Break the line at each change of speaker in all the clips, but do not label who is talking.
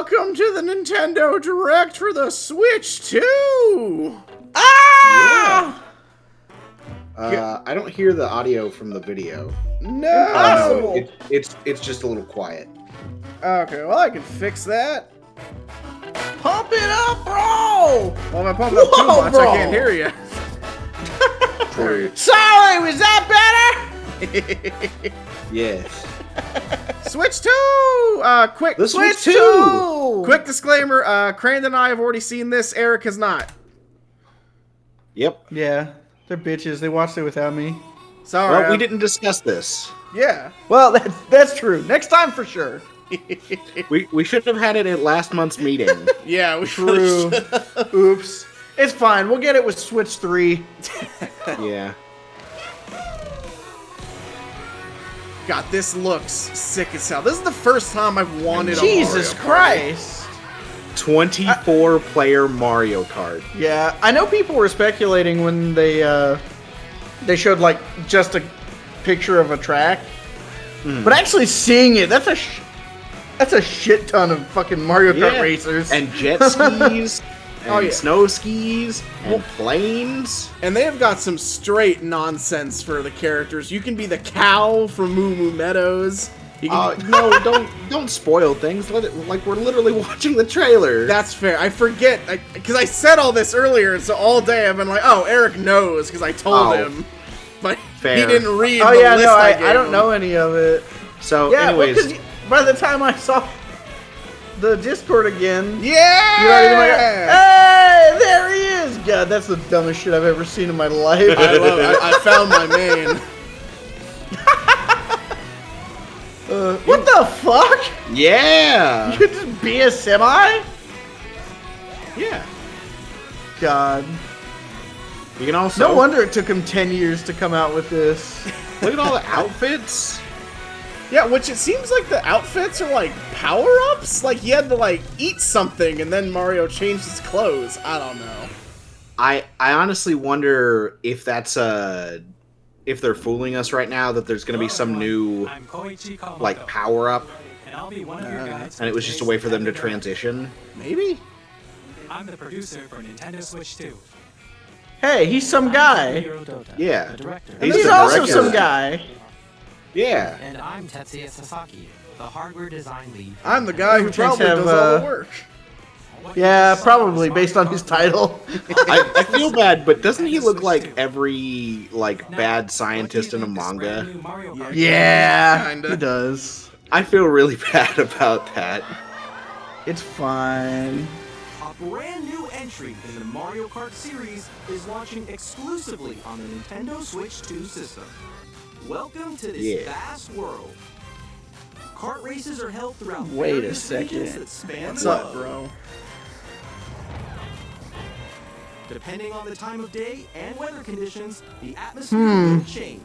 welcome to the Nintendo Direct for the Switch 2! Ah!
Yeah. I don't hear the audio from the video.
No!
No, it's just a little quiet.
Okay, well I can fix that. Pump it up, bro! Well, if I pump it up too much,
bro.
I can't hear you.
True.
Sorry, was that better?
Yes.
Switch 2! Quick,
The Switch
Switch
2!
Quick disclaimer, Crandon and I have already seen this, Eric has not.
Yep.
Yeah, they're bitches. They watched it without me.
Sorry.
Well, we didn't discuss this.
Yeah.
Well, that's true. Next time for sure.
We shouldn't have had it at last month's meeting.
Yeah, we
True. Oops. It's fine. We'll get it with Switch 3.
Yeah.
God, this looks sick as hell. This is the first time I've wanted
Jesus
a Mario Party.
Christ.
24-player Mario Kart.
Yeah, I know people were speculating when they showed like just a picture of a track, but actually seeing it, that's a shit ton of fucking Mario Kart racers
And jet skis. And
Oh, yeah.
snow skis. And planes.
And they have got some straight nonsense for the characters. You can be the cow from Moo Moo Meadows. You can,
No, don't spoil things. Let it, like we're literally watching the trailer.
that's fair. I forget, because I said all this earlier, and so all day I've been like, oh, Eric knows, because I told him. But
Fair.
he didn't read
Oh
the
yeah,
list
no,
I gave
I don't
him.
know any of it.
So,
Yeah, well,
anyways,
'cause by the time I saw the Discord again,
Yeah!
you're already like, hey, there he is. God, that's the dumbest shit I've ever seen in my life.
I love it. I found my main.
What the fuck?
yeah.
You could just be a semi?
Yeah.
God.
You can also
No wonder it took him 10 years to come out with this.
look at all the outfits.
Yeah, which it seems like the outfits are like power-ups. Like you had to like eat something and then Mario changed his clothes. I don't know.
I honestly wonder if that's if they're fooling us right now, that there's going to be some new like power up, and it was just a way for them to transition.
Maybe?
I'm the producer for Nintendo Switch 2.
Hey, he's some guy.
Yeah,
The director.
He's
the
also
director.
some guy.
Yeah.
And I'm Tetsuya Sasaki, the hardware design lead.
I'm the guy who
Every chance
probably
have,
does all the work.
Yeah, probably based on his title.
I feel bad, but doesn't he look like every like bad scientist in a manga?
Yeah,
Kinda.
he does.
I feel really bad about that.
It's fine.
A brand new entry in the Mario Kart series is launching exclusively on the Nintendo Switch 2 system. Welcome to this vast world. Kart races are held throughout
Wait a
various regions
second.
that span
What's
the
up,
globe.
bro?
Depending on the time of day and weather conditions, the atmosphere will change.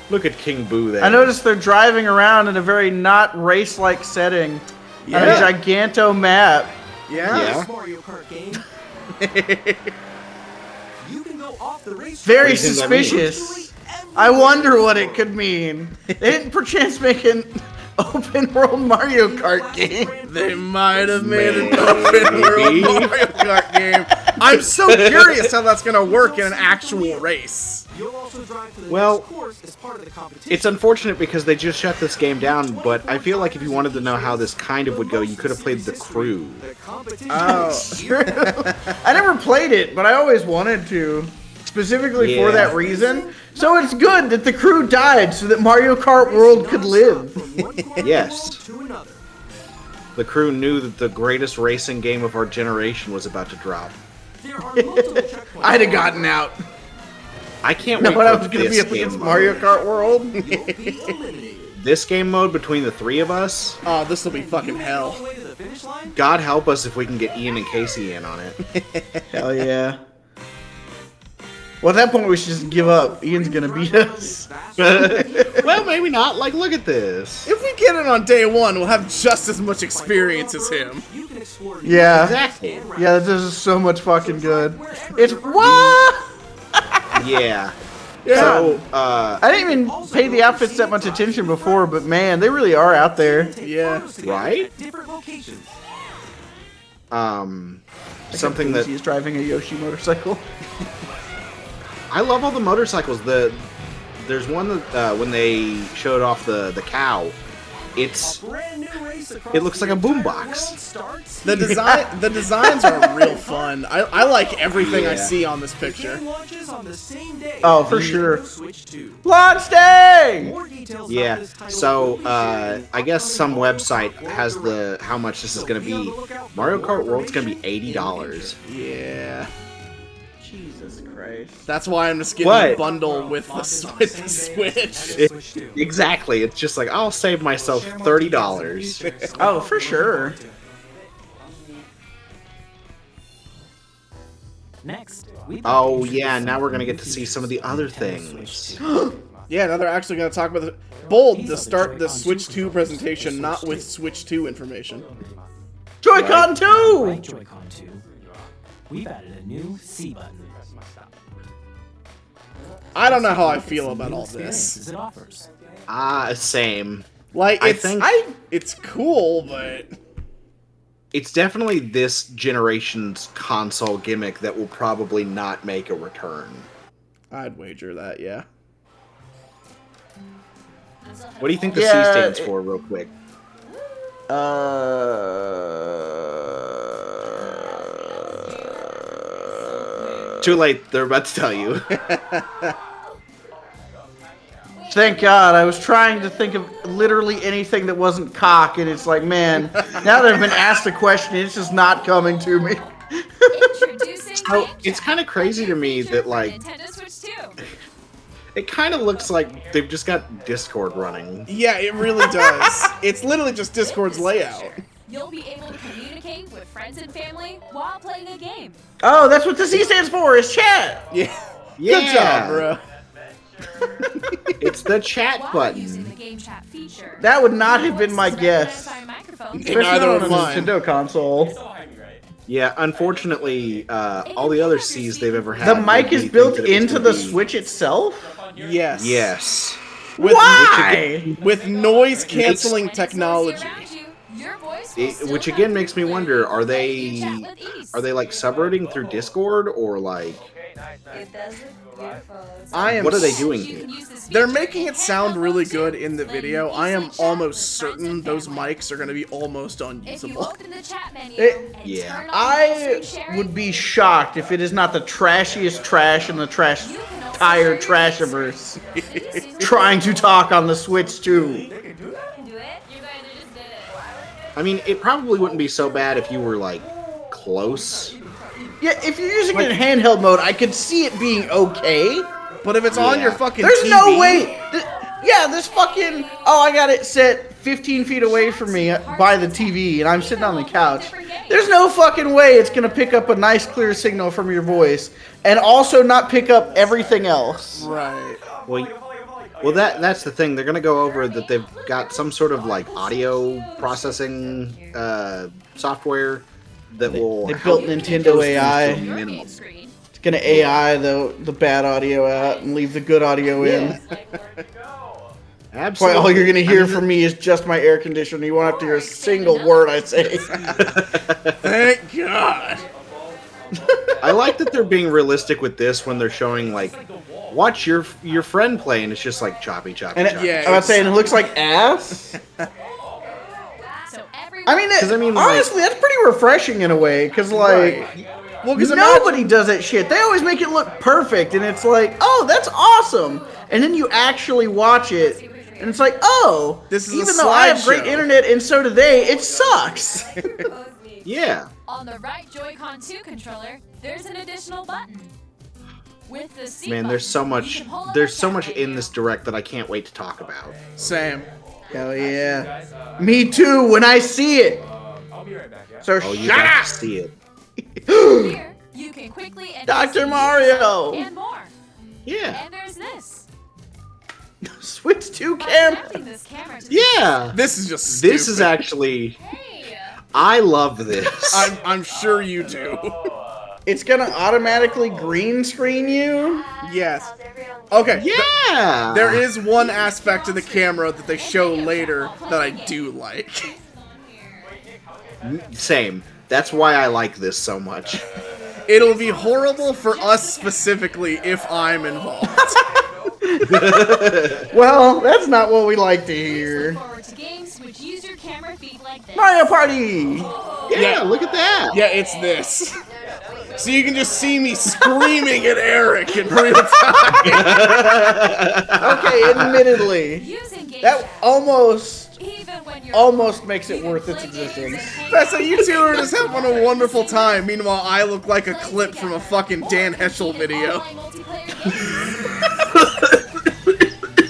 Look at King Boo there.
I noticed they're driving around in a very not race-like setting on a
Yeah.
giganto map.
Yeah?
Yeah.
This Mario Kart game, you can go off the race
Very
What do you think that means?
suspicious. I wonder what it could mean. They didn't perchance make an open-world Mario Kart game.
They might have made an
Maybe.
open world Mario Kart game. I'm so curious how that's gonna work in an actual race.
You'll also drive to the
Well,
next course as part of the competition.
It's unfortunate because they just shut this game down, but I feel like if you wanted to know how this kind of would go, you could have played The Crew.
The competition
Oh.
I never played it, but I always wanted to. Specifically for
Yeah.
that reason. So it's good that the crew died so that Mario Kart World could live.
Yes.
To another.
The Crew knew that the greatest racing game of our generation was about to drop.
There are multiple checkpoints.
I'd have gotten out.
I can't
No,
wait
when I
for
was going to be
this
up
game
against
mode.
Mario Kart World.
You'll be eliminated.
This game mode between the three of us,
Oh, this will be fucking
All
hell.
the way to the finish line?
God help us if we can get Ian and Casey in on it.
Hell yeah. Well, at that point, we should just give up. Ian's going to beat us.
Well, maybe not. Like, look at this.
If we get it on day one, we'll have just as much experience as him.
You can explore new
Yeah.
Exactly.
Yeah, this is so much fucking good. It's what?
Yeah.
Yeah.
So,
I didn't even pay the outfits that much attention before, but man, they really are out there.
Yeah.
together
Right?
at different locations.
something that
he's driving a Yoshi motorcycle.
I love all the motorcycles. There's one that when they showed off the cow, it looks like a boombox.
The designs are real fun. I like everything I see on this picture.
Oh, for sure. Launch day!
Yeah. So I guess some website has how much this is going to be. Mario Kart World's going to be $80.
Yeah.
Jesus Christ.
That's why I'm just getting a bundle with the Switch.
Exactly. It's just like, I'll save myself $30.
Oh, for sure.
Next,
Oh, yeah, now we're going to get to see some of the other things.
Yeah, now they're actually going to talk about Bold to start the Switch 2 presentation, not with Switch 2 information.
Joy-Con 2!
Joy-Con 2. We've added a new C button.
I don't know how I feel about all this.
It offers.
Same.
Like,
I think
it's cool, but
it's definitely this generation's console gimmick that will probably not make a return.
I'd wager that, yeah.
What do you think the C stands for, real quick? Too late. They're about to tell you.
Thank God. I was trying to think of literally anything that wasn't cock, and it's like, man, now that I've been asked a question, it's just not coming to me.
So, it's kind of crazy to me that, like, it kind of looks like they've just got Discord running.
Yeah, it really does. It's literally just Discord's layout.
You'll be able to communicate with friends and family while playing a game.
Oh, that's what the C stands for, is chat!
Yeah. Good job, bro.
It's the chat button.
The game chat feature.
That would not have been my guess. Especially
Neither
on a
of mine.
Nintendo console.
Yeah, unfortunately, all the other C's they've ever had.
The mic is built
think that it was
into
gonna
the
be-
Switch itself?
Yes.
Yes.
Why?
With noise canceling technology.
Which again makes me wonder: are they like subrouting through Discord or like? What are they doing here?
They're making it sound really good in the video. I am almost certain those mics are going to be almost unusable.
Yeah.
I would be shocked if it is not the trashiest trash in the tired trashiverse trying to talk on the Switch 2.
I mean, it probably wouldn't be so bad if you were like close.
Yeah, if you're using it in handheld mode, I could see it being okay.
But if it's on your fucking
There's
TV,
no way. This fucking. Oh, I got it set 15 feet away from me by the TV, and I'm sitting on the couch. There's no fucking way it's gonna pick up a nice clear signal from your voice, and also not pick up everything else.
Right.
Well, that's the thing. They're gonna go over that they've got some sort of like audio processing software that will.
They built Nintendo AI.
Minimum.
It's gonna AI the bad audio out and leave the good audio in.
Absolutely.
Why all you're gonna hear from me is just my air conditioner. You won't have to hear a single word I say.
Thank God.
I like that they're being realistic with this when they're showing like, watch your friend play, and it's just like choppy.
And I was saying it looks like ass. I mean, honestly, that's pretty refreshing in a way, because like,
well, because
nobody does that shit. They always make it look perfect, and it's like, oh, that's awesome. And then you actually watch it, and it's like, oh,
this is
even though I have great internet and so do they, it sucks.
Yeah.
On the right Joy-Con 2 controller, there's an additional button. With the C
Man, there's so much in this direct that I can't wait to talk about.
Same.
Hell yeah. Me too, when I see it. So
Oh, you
shut
got
up.
to see it.
Here, you can quickly
Dr. Mario.
and more.
Yeah.
And there's this.
Switch 2
By
camera.
snapping this camera to
Yeah.
This is just stupid.
This is actually. I love this.
I'm sure you do.
It's gonna automatically green screen you.
Yes. Okay.
Yeah.
There is one aspect of the camera that they show later that I do like.
Same. That's why I like this so much.
It'll be horrible for us specifically if I'm involved.
Well, that's not what we like to hear.
Look forward to games which use your camera feed like this.
Mario Party!
Yeah, look at that.
Yeah, it's this. So you can just see me screaming at Eric in real time.
Okay, admittedly,
Using game
that
chat,
almost
even when you're
almost makes it
you can
worth its
play games and
existence.
hang
That's
out
how you
with
two
your
are just
friends
having a
together
wonderful
at the same
time. Meanwhile, I look like a clip from a fucking Dan Heschel video.
Online multiplayer games.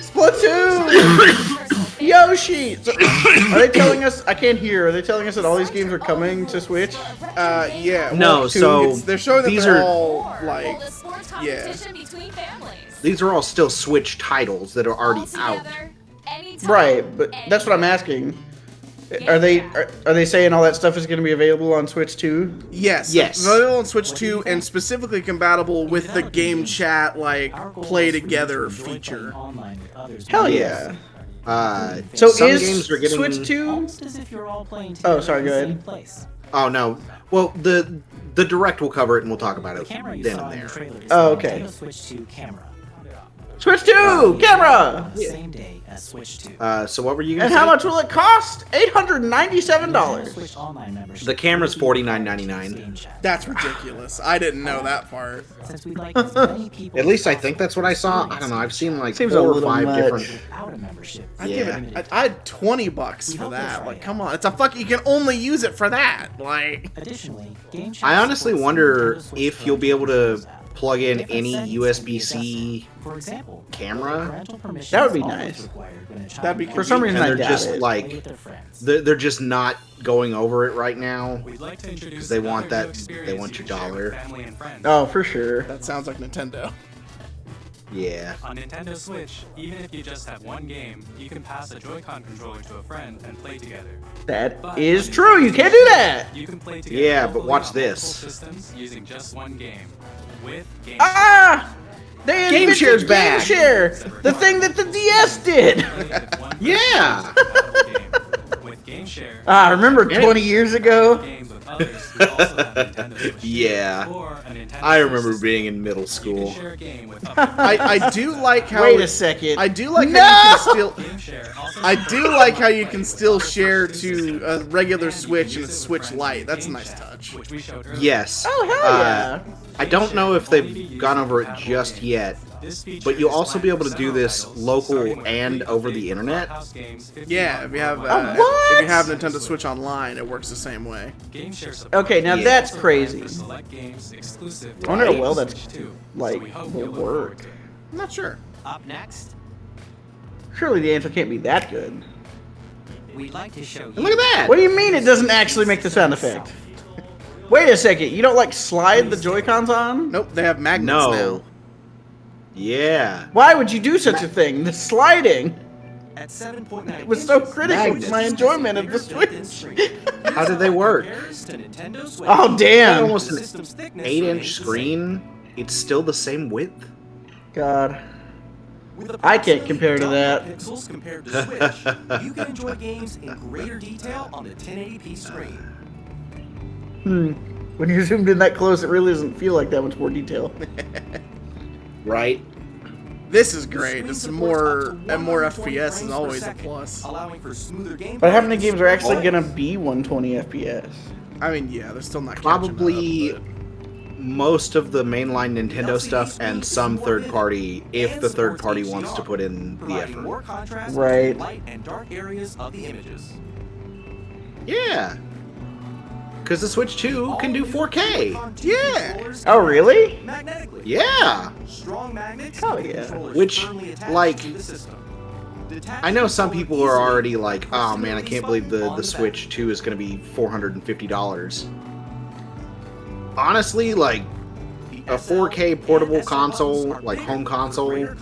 Splatoon! Yoshi! So, are they telling us? I can't hear. Are they telling us that all these games are coming to Switch?
Yeah.
No,
well,
so
they're showing that
these
they're
are-
all
Hold
like,
a sports
yeah.
competition between families.
These are all still Switch titles that are
All
already out.
together, anytime,
Right, but that's what I'm asking. Are they saying all that stuff is going to be available on Switch too?
yes,
Yes.
available on Switch 2 and specifically compatible with the game chat like play together feature.
Hell yeah! So
some
is
games are getting...
Switch 2?
Almost as if you're all playing
Oh, sorry, go ahead.
Oh no. Well, the direct will cover it and we'll talk about
The
it
camera you
then
saw
and
in the
there.
trailer is
Oh,
the
okay.
Nintendo Switch 2 camera.
Switch 2! Camera!
Same day as Switch 2.
So what were you gonna
And
say?
how much will it cost?
Nintendo
$897.
Switch Online membership.
The camera's $49.99.
Game chat.
That's ridiculous. I didn't know that part.
Since we'd like as many people
At least I think that's what I saw. I don't know. I've seen like
Seems
4
a
or
little
5
much.
different.
without a membership.
I'd
Yeah.
give it. I'd $20 for that. Like, come on, it's a fuck. You can only use it for that. Like,
Additionally, Game Chat
I honestly
supports
wonder
Nintendo Switch
if you'll be able to plug in
Different
any
settings
USB-C
can be adjusted. For example,
camera.
parental permission
That would be
is always
nice.
required when a child
That'd be
wants
For some
to
reason,
and
I
they're
doubt
just
it.
play
like
with their friends.
they're just not going over it right now
We'd like to introduce
because they want
another new
that
experience
they want
you
your
can share with
dollar.
family and friends.
Oh, for sure.
that sounds like Nintendo.
Yeah.
On Nintendo Switch, even if you just have one game, you can pass a Joy-Con controller to a friend and play together.
That
But
is
on
true.
Nintendo
You can't do
Switch,
that.
You can play together
Yeah, but
locally
watch
on
this.
multiple systems using just one game. With Game
Ah! They
Game
invented
Share's
Game
back.
Share, the thing that the DS did.
Yeah.
With Game Share,
Ah, remember 20 years ago?
games with others who also have Nintendo Switch.
Yeah.
Or a Nintendo
I remember
Switch
being in middle
system. You
school.
can share a game with up to
I do like how.
Wait a second.
I do like
No!
how you can still.
Game Share also
I do like how you can still share to a regular Switch and a Switch Lite. That's a nice touch.
which we showed earlier.
Yes.
Oh, hell yeah.
I don't know if they've gone over it just yet,
This feature
but you'll
is
also be able to do
planned
this
for
local
starting with
and
free
over the
updates for
internet.
Clubhouse games, 15
Yeah, if you have
worldwide.
what?
if you have Nintendo Switch Online, it works the same way.
Game Share support
Okay, now
is
that's
also
crazy.
planned for select games exclusive
I wonder how
to
well
Switch
that's,
2,
like,
so we hope
will
you'll look forward
work.
to it.
I'm not sure.
Up next,
Surely the answer can't be that good.
we'd like to show you.
And look at that.
What do you mean it doesn't actually make the sound effect? Wait a second, you don't like slide the Joy-Cons on?
Nope, they have magnets
No.
now.
Yeah.
Why would you do such a thing? The sliding
At 7.9
was so
inches,
critical to
Magnets.
my enjoyment of the
built-in
Switch.
screen.
How did they work?
Compares to Nintendo Switch.
Oh, damn.
Almost an
System's thickness
8-inch
remains the same.
screen. It's still the same width.
God.
With
I can't compare to that.
pixels compared to Switch, you can enjoy games in greater detail on the 1080p screen.
When you're zoomed in that close, it really doesn't feel like that much more detail.
Right?
This is
The
great.
screen
Just
supports
more
up to
and more
120
FPS is
frames per
always a
second,
plus.
allowing for smoother gameplay.
But how many games are actually
Oh.
gonna be 120 FPS?
I mean, yeah, they're still not catching
Probably
up,
most of the mainline Nintendo stuff and some third party if the third party wants to put in the
providing
effort.
more contrast
Right.
between light and dark areas of the images.
Yeah. Because the Switch 2 can do 4K.
Yeah.
Oh, really?
Magnetically.
Yeah.
Strong magnets.
Hell
keep the
yeah.
controllers
Which,
firmly attached
like,
to the system.
I know some people are already like, oh man, I can't believe the Switch 2 is going to be $450. Honestly, like, a 4K portable console, like home console, and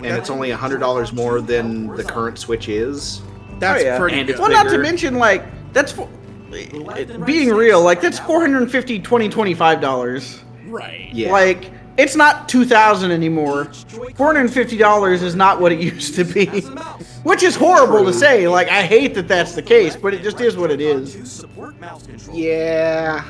it's only $100 more than the current Switch is.
That's
Oh, yeah.
pretty
And
good.
it's
Well, not to
bigger.
mention, like, that's being real, like, that's $450, $20, $25.
Right.
Yeah.
Like, It's not $2,000 anymore. $450 is not what it used to be. Which is horrible to say. Like, I hate that that's the case, but it just is what it is.
Yeah.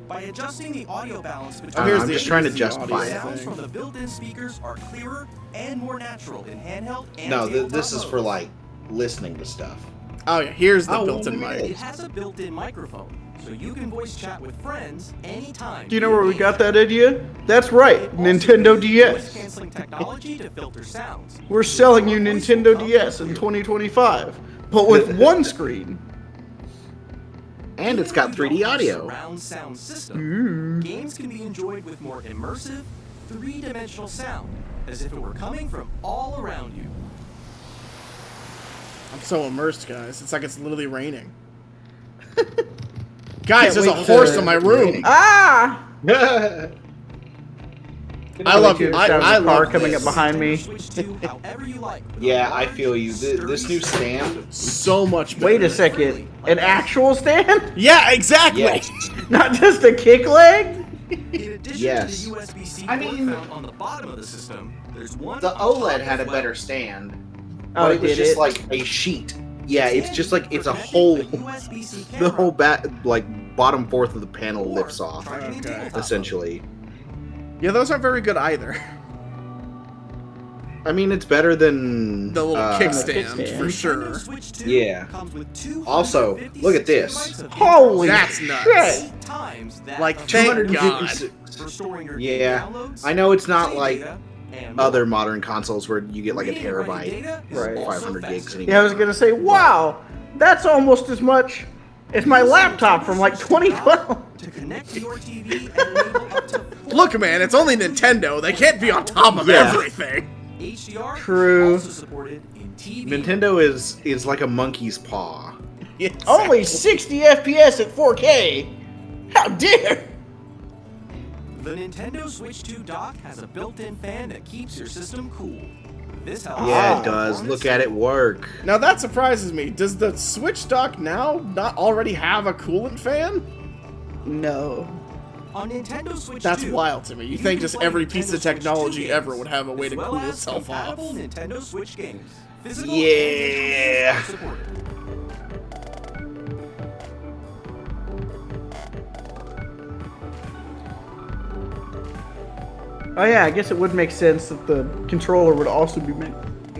By adjusting the audio balance between
I'm just trying to justify it.
sounds from the built-in speakers are clearer and more natural in handheld and
No,
tabletop
this is for
modes.
like listening to stuff.
Oh yeah, here's the
Oh,
built-in
really?
mic.
It has a built-in microphone, so you can voice chat with friends anytime.
Do you know where we got that idea? That's right, Nintendo DS.
Voice-canceling technology to filter sounds.
We're selling you Nintendo DS in 2025, but with one screen.
And it's got 3D audio.
Surround sound system. Games can be enjoyed with more immersive, three-dimensional sound, as if it were coming from all around you.
I'm so immersed, guys. It's like it's literally raining. Guys, there's a
wait
horse
to-
in my room.
Ah!
I love
you.
you.
I
I
car
love
coming
this.
up behind me.
Switch to however you like.
Yeah, I feel you. This new stand.
So much better.
Wait a second. An actual stand?
Yeah, exactly.
Yes.
Not just a kick leg?
In addition
Yes.
to the USB-C
I
port
mean,
found on the bottom of the system, there's one
The
on top
OLED
as
had a
well.
better stand.
Oh,
But it was
did
just
it?
like a sheet. Yeah, it's
And
just like it's a
for
whole.
connecting a USB-C
The
camera
whole bottom fourth of the panel
or
lifts off,
charging a
Okay.
tabletop
essentially.
Yeah, those aren't very good either.
I mean, it's better than
The little kickstand,
kickstand.
for
Nintendo
sure.
Switch 2
Yeah.
comes with 256
Also, look at this.
gigabytes of
Holy
That's nuts.
shit!
times that
Like,
of
thank
storage
God.
256.
for storing your
Yeah.
downloads,
I know it's not
save
like
data, and more.
other modern consoles where you get like a
Reading and writing
terabyte,
data is
Right.
also
500 gigs
faster.
anymore.
Yeah, I was gonna say, wow, that's almost as much as my laptop from like 2012.
To connect to your TV and enable up to 4
Look, man, it's only Nintendo. They can't be on top of
Yeah.
everything.
HDR is
True.
also supported in TV.
Nintendo is like a monkey's paw.
Yes.
Only 60 FPS at 4K. How dare!
The Nintendo Switch 2 dock has a built-in fan that keeps your system cool. This helps.
Yeah,
Ah.
it does. Look at it work.
Now that surprises me. Does the Switch dock now not already have a coolant fan?
No.
On Nintendo Switch
That's
2,
wild to me. You
you
think
can
just
play
every
Nintendo
piece of
Switch 2
technology
games,
ever would have a way
as
to
well
cool
as
itself off.
compatible Nintendo Switch games. Physical
Yeah.
and digital are supported.
Oh yeah, I guess it would make sense that the controller would also be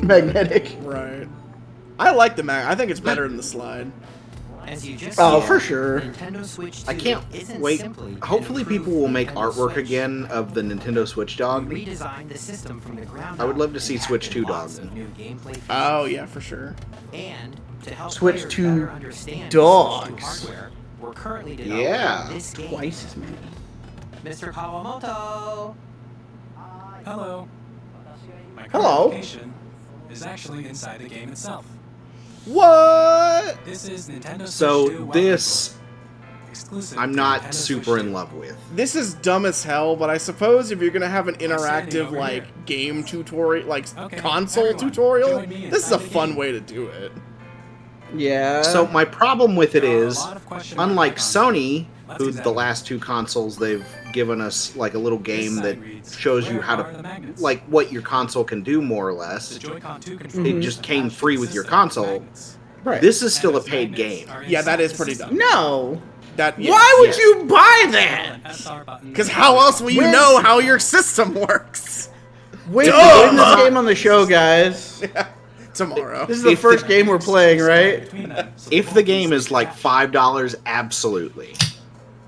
magnetic.
Right. I like the Mag. I think it's better than the slide.
As you just
Oh,
said,
for sure.
Nintendo Switch 2
I can't
isn't
wait.
simply an
Hopefully,
improved
people will make
Nintendo
artwork
Switch.
again of the Nintendo Switch dog.
We redesigned the system from the ground
I would
up
love to
and
see
added
Switch 2
lots
dog.
of new gameplay features.
Oh yeah, for sure.
And to help
Switch
players
2
better understand
dogs.
Switch 2 hardware, we're currently developing
Yeah.
this game.
Twice as many.
Mr. Kawamoto.
Hello. My current
Hello.
location is actually inside the game itself.
What?
This is Nintendo Switch
So
2 Welcome
this,
Book, exclusive
I'm
to
not
Nintendo
super
Switch
in
2.
love with.
This is dumb as hell, but I suppose if you're gonna have an
standing
interactive
over
like
here.
game tutorial, like
Okay,
console
everyone,
tutorial,
join me
this is a
inside the
fun
game.
way to do it.
Yeah.
So my problem with it
There are a
is,
lot of question mark
unlike
icons.
Sony,
Let's
who
examine
the
it.
last two consoles they've given us like a little game
This
that
side reads,
shows you
"Where
how
are the
to
magnets?"
like what your console can do more or
The
less.
Joy-Con 2
It
controller
just
is
came
attached to
free
the
with your
system
console.
magnets.
right.
This is still a
And those
paid
magnets
game.
are
Yeah, that
inside
is
the
pretty
system.
dumb.
No.
That yeah.
Why would
yes.
you buy that?
SR button.
Because how else will you
When-
know how your system works?
Wait,
Duh.
win this game on the show, guys.
Tomorrow.
This is the
If the-
first game we're playing, right?
Between them, so
If the
both
game
pieces
is like
attach.
$5, absolutely.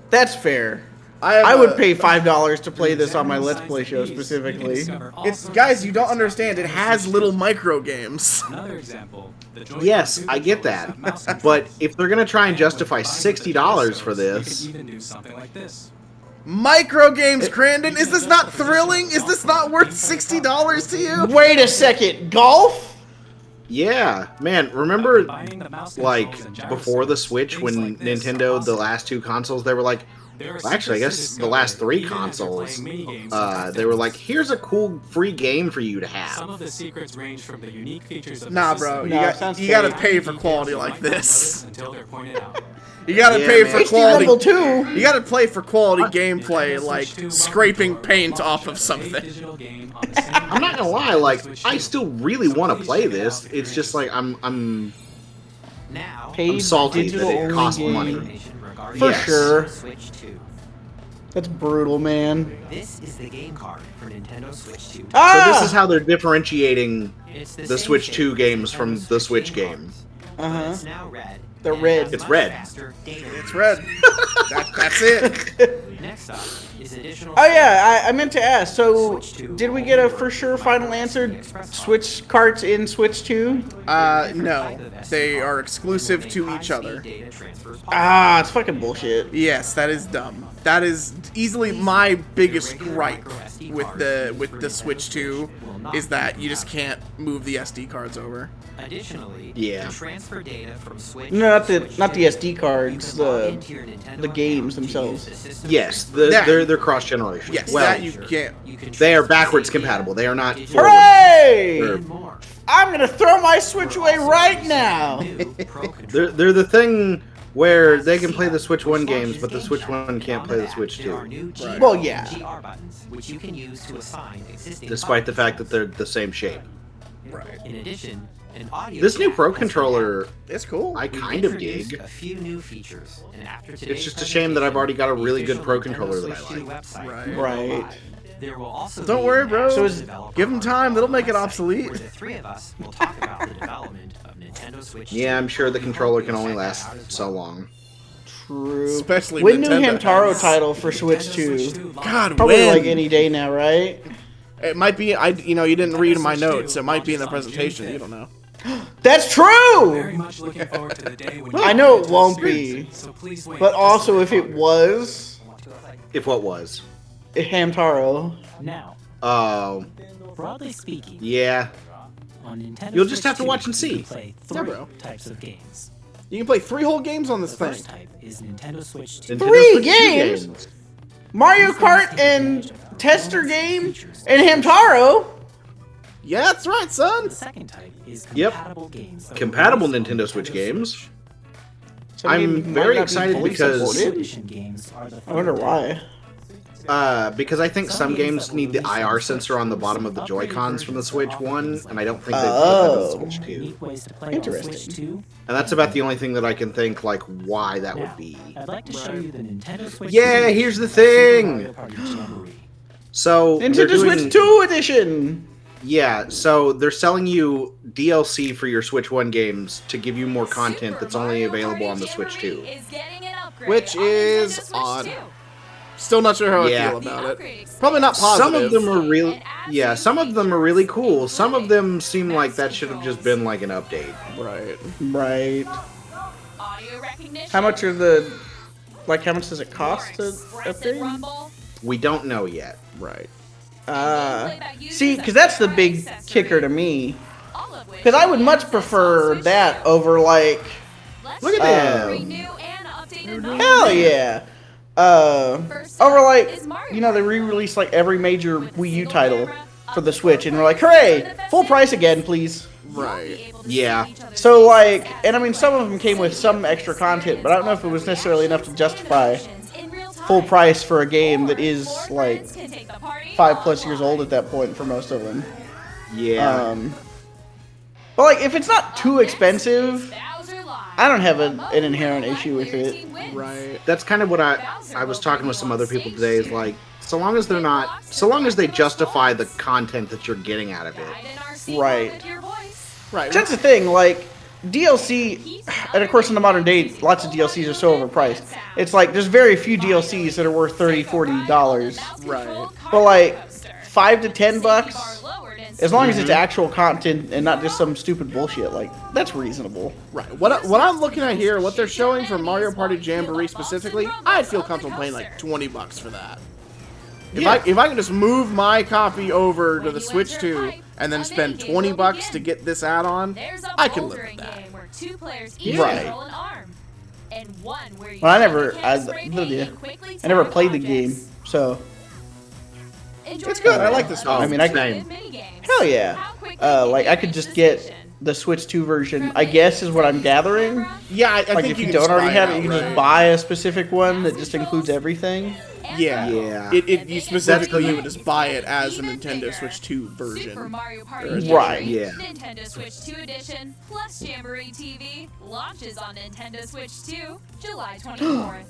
That's fair.
have
I
a-
would pay $5 to play this on my Let's
Examine
Play
the
show
size of these, you can
specifically.
discover all
It's
sorts
guys,
of
you don't
features
understand. It
of
has
Switch
little
2.
micro games.
Another example, the Joy-Con
Yes,
2
I get
controllers
that.
have mouse
But
controls.
if they're gonna try and
And
justify
when combined with the
$60 for
gyroscopes,
this,
you can even do something like this.
Micro games, Crandon. Is this not thrilling? Is this not worth $60 to you?
Wait a second, golf?
yeah, man. Remember,
Combining the mouse
like
controls and
before the
gyroscopes,
Switch,
things
when
like this are
Nintendo, the
possible.
last two consoles, they were like,
There are
Well, actually, I
secrets
guess
to
the last
discover
3
even after
consoles,
playing minigames
they were like, here's a cool free game for you to
Some
have.
of the secrets range from the unique features of
Nah,
the
bro,
system.
you
No,
got
sounds
you got to
fake.
pay for
Details
quality
you
like
might not
this.
notice until they're pointed out.
You got to
Yeah,
pay
man.
for
HD
quality.
Rumble 2.
You got to play for quality
Nintendo
gameplay, like
Switch 2
scraping
Rumble
paint
Tour
off
will
of
launch a
something.
digital game on the same
I'm not
day
gonna
as
lie,
Nintendo
like,
Switch
I
2.
still really
So
want to
please
play
check it
this.
out if you're
It's just like I'm
Now,
Paid
salty that
digital
it
only
costs
game.
money.
information regarding
For
Yes.
sure.
Switch 2.
That's brutal, man.
This is the game card for Nintendo Switch 2.
So
Ah!
this is how they're differentiating
It's
the
same
Switch
shape
2
as
games
Nintendo
from the Switch
game
game.
cards,
Uh-huh.
But it's now red.
They're
and
red.
has
It's
much
red.
faster data
It's
read.
red. That's it.
Next up is additional.
Oh yeah, I meant to ask. So,
Switch 2
did we get a for sure final answer? Switch carts in Switch 2?
No, they are exclusive to each other.
Ah, it's fucking bullshit.
Yes, that is dumb. That is easily my biggest gripe with the Switch 2 is that you just can't move the SD cards over.
Additionally,
Yeah.
to transfer data from Switch
No, not
to
the
Switch
not the
2,
SD
you
cards,
can log
the
into your Nintendo
the games
account to
themselves.
use the system
Yes,
That-
they're cross generation.
Yes,
well,
that you can't.
You can
they are
transfer
backwards
data,
compatible. They are not
digital,
forward.
Hooray!
and more.
I'm gonna throw my Switch away right now.
New Pro Controller.
They're the thing where they can play the Switch 1 games, but the Switch 1 can't play the Switch
There are
2,
new G
Well, yeah.
and GR buttons, which you can use to assign existing
despite the
buttons.
fact that they're the same shape.
Right.
In addition, an audio
This new
jack
Pro
has been
controller,
It's cool.
I
We've
kind of
introduced
dig.
a few new features, and after
It's
today's
just a shame that I've already got a
presentation,
really good
the
Pro
official
controller
Nintendo
that I
Switch 2
like.
website
Right.
will go
Right.
live. There will also
Don't
be
worry,
an
bro.
actual
So is-
developer
give 'em time, they'll make it
website
obsolete.
Where the three of us will talk about the development of Nintendo Switch 2.
Yeah, I'm sure the
We
controller
hope
can
you'll
only
check that
last
out as
so
well.
long.
True.
Especially
when new
Nintendo
Hamtaro
has.
title for Switch
Nintendo
2?
Switch 2
God,
Probably
when?
like any day now, right?
It might be. You didn't read my
Switch 2
notes. It might be in the
launches on June
presentation. You
5th.
don't know.
That's
Very
true.
much looking forward to the day when
I
you
know
get
it
to
won't
experience
be,
it, so please wait
but
just a
also
little
if it
longer.
was
If what was?
Hamtaro,
Now,
Oh,
broadly speaking,
yeah.
on Nintendo
You'll just
Switch
have to
2,
watch and
you
see.
can play
Yeah,
three
bro.
types of games.
You can play 3 whole games on this
The
thing.
first type is Nintendo Switch 2.
Nintendo
Three
Switch 2
games? Mario Kart and Tester Game and Hamtaro.
Yeah, that's right, son.
The second type is
Yep.
compatible games. that
Compatible
release on
Nintendo Switch games.
Some
I'm
games might
very
not be
excited
fully
because-
supported.
Edition games are the
I wonder
third
why.
Because I think some games need the IR sensor on the bottom of the Joy-Cons from the Switch 1, and I don't think they put that on the
Oh.
Switch 2.
unique ways to play on
Interesting.
Switch 2.
And that's about the only thing that I can think, like, why that
Now,
would be.
I'd like to show you the Nintendo Switch
Yeah,
2
here's the
Super
thing!
Mario Party Jamboree.
So, they're
Nintendo
doing,
Switch 2 edition.
Yeah, so they're selling you DLC for your Switch 1 games to give you more content
Super
that's only
Mario
available on the
Party
Switch
Jamboree
2.
is getting an upgrade
Which
on
is
Nintendo Switch
odd.
2.
Still not sure how
Yeah.
I feel
The
about it.
upgrade expands
Probably not positive.
Some of them are real.
and adds
Yeah,
new
some of them are really
features,
cool. Some of them
including
seem like that
max
should have just
controls,
been like an update.
Right.
Right.
audio recognition,
How much are the how much does it
more
cost to
expressive
update?
rumble,
We don't know yet.
Right.
See, because that's the big kicker to me.
all of which
Because I would
can
much
access on
prefer
Switch
that
2.
over
Let's
Look at
check
that.
every new and updated mode.
hell yeah.
First
Over
up is Mario
they
Kart.
re-released like every major
With
Wii U
single
title
camera,
for the
up
Switch, and we're like,
close
hooray,
to the
full price
festivities.
again, please.
You'll be
Right.
able to
Yeah.
see each other's
So
faces
like,
as
and I mean, some of them came with some
simple
extra content, but I don't know if it was necessarily enough to justify
reactions in real time.
full price for a game
Or
that is
more
like
friends can take the party
5+ years
online.
old at that point for most of them.
Yeah.
But like, if it's not too expensive,
Bowser Live.
I don't have an inherent issue with
Player
it.
team wins.
Right.
That's kind of what I was talking with some other people today is like, so long as they justify the content that you're getting out of it.
Guide an RC
Right.
with your voice.
Right.
That's the thing, like, DLC, and of course in the modern day, lots of DLCs are so overpriced. It's like, there's very few DLCs that are worth $30, $40.
Right.
But like, $5 to $10, as long as it's actual content and not just some stupid bullshit, like, that's reasonable.
Right. What I'm looking at here, what they're showing for Mario Party Jamboree specifically, I'd feel comfortable paying like $20 for that. If I can just move my copy over to the Switch 2 and then spend $20 to get this add-on,
There's a
I can live
bouldering
with that.
game where two players each
Right.
control an arm. and one where you
Well, I
shoot
never,
the canvas spray paint
yeah.
and quickly
I never
tag
played the game,
objects.
so
Enjoy
It's good.
the
I like this
thrill
one.
of
I mean, I
could-
good minigames.
hell yeah.
How quickly can
Like
you
I could
reach
just
this
get
station?
the Switch 2 version. I guess is what I'm gathering.
Yeah, I
Like
think
if you
can
don't
just
already
buy
have it, you can
outright.
just buy a specific one that just includes everything.
Yeah.
Yeah.
You specifically you would just buy it as a Nintendo Switch 2
Super
version.
Mario Party
Or-
Jamboree
Right.
Yeah.
Nintendo Switch 2 Edition plus Jamboree TV launches on Nintendo Switch 2 July 24th.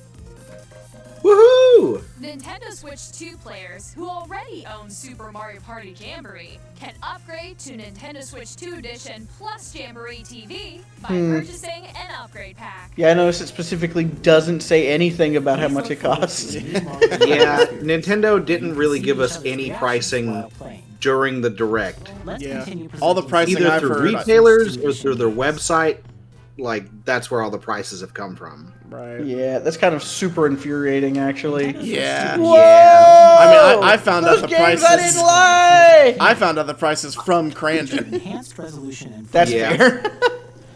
Woohoo!
Nintendo Switch 2 players who already own Super Mario Party Jamboree can upgrade to Nintendo Switch 2 Edition plus Jamboree TV by purchasing an upgrade pack.
Yeah, I noticed it specifically doesn't say anything about how much it costs.
Yeah, Nintendo didn't really give us any pricing during the Direct.
Yeah. All the pricing
Either
I've
through
heard.
retailers or through their website. Like, that's where all the prices have come from.
Right.
Yeah, that's kind of super infuriating, actually.
Yeah.
Whoa!
I mean, I found out
Those
the
games
prices.
I didn't like.
I found out the prices from Crandon.
Enhanced resolution and
That's
Yeah.
fair.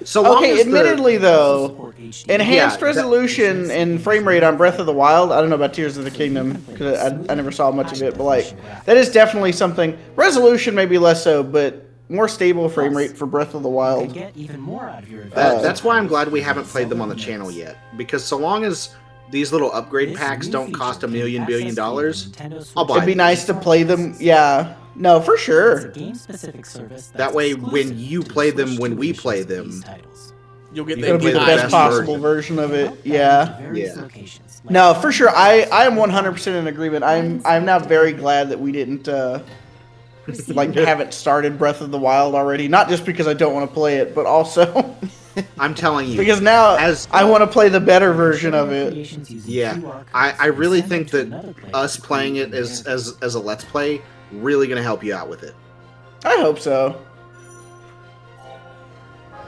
So long
Okay,
as
admittedly though,
support HD.
enhanced
Yeah,
resolution and frame rate on Breath of the Wild. I don't know about Tears of the Kingdom because I never saw much of it, but like that is definitely something. Resolution maybe less so, but more stable frame rate for Breath of the
You can
Wild.
get even more out of your
that's why I'm glad we haven't played them on the channel yet. Because so long as these little upgrade
This
packs
new
don't
feature
cost $1
gives
million
access
billion,
to Nintendo Switch
I'll buy
It'd be
it.
nice to play them. Yeah, no, for
It's a
sure.
game-specific service
That
that's
way,
exclusive
when you
to the
play them,
Switch
when
2
we play
editions of these
them,
titles.
You'll get
You
the
It'll be
play
the
the
best
best
possible
version.
version of it.
Without diving
Yeah.
into various
Yeah.
locations, like
No, for sure. I am 100% in agreement. I'm now very glad that we didn't like haven't started Breath of the Wild already. Not just because I don't want to play it, but also
I'm telling you.
because now
As-
I want to play the better version of it.
creations using
Yeah,
QR codes
I
will
really
send
think
them to
that
another player
us
to
playing
create
it as
their-
a Let's Play really going to help you out with it.
I hope so.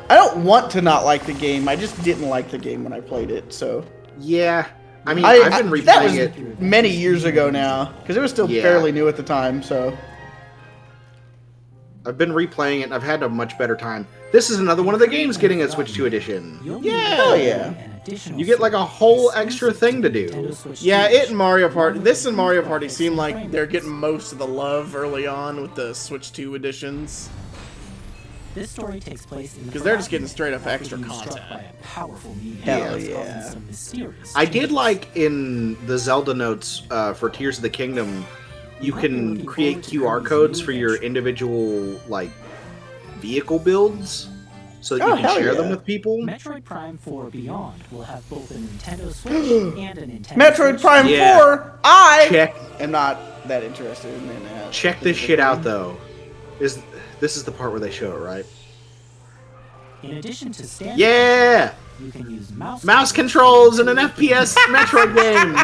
I don't want to not like the game. I just didn't like the game when I played it. So
Yeah, I mean, I've been
that
replaying
was
it.
many years ago now because it was still
Yeah.
fairly new at the time. So
I've been replaying it, and I've had a much better time. This is another one of the games getting a Switch 2 edition.
You'll
Yeah.
need
Hell yeah.
an additional
You get like a whole extra thing to do.
Nintendo Switch
Yeah,
2
it and Mario Party. This and Mario Party seem like they're getting most of the love early on with the Switch 2 editions.
This story takes place in the
'Cause they're just getting
Forgotten
straight up
after
extra
being struck
content.
by a powerful meteor
Hell
that's
yeah.
causing some mysterious
I did
changes.
like in the Zelda notes for Tears of the Kingdom, you can create QR codes for your individual like vehicle builds, so that
Oh,
you can
hell
share them
yeah.
with people.
Metroid Prime 4 Beyond will have both a Nintendo Switch and a Nintendo
Metroid
Switch
Prime
Yeah.
4. I
Check
am not that interested in that.
check this shit out though. This is the part where they show it, right?
In addition to standard,
Yeah,
you can use
mouse controls in an FPS Metroid game.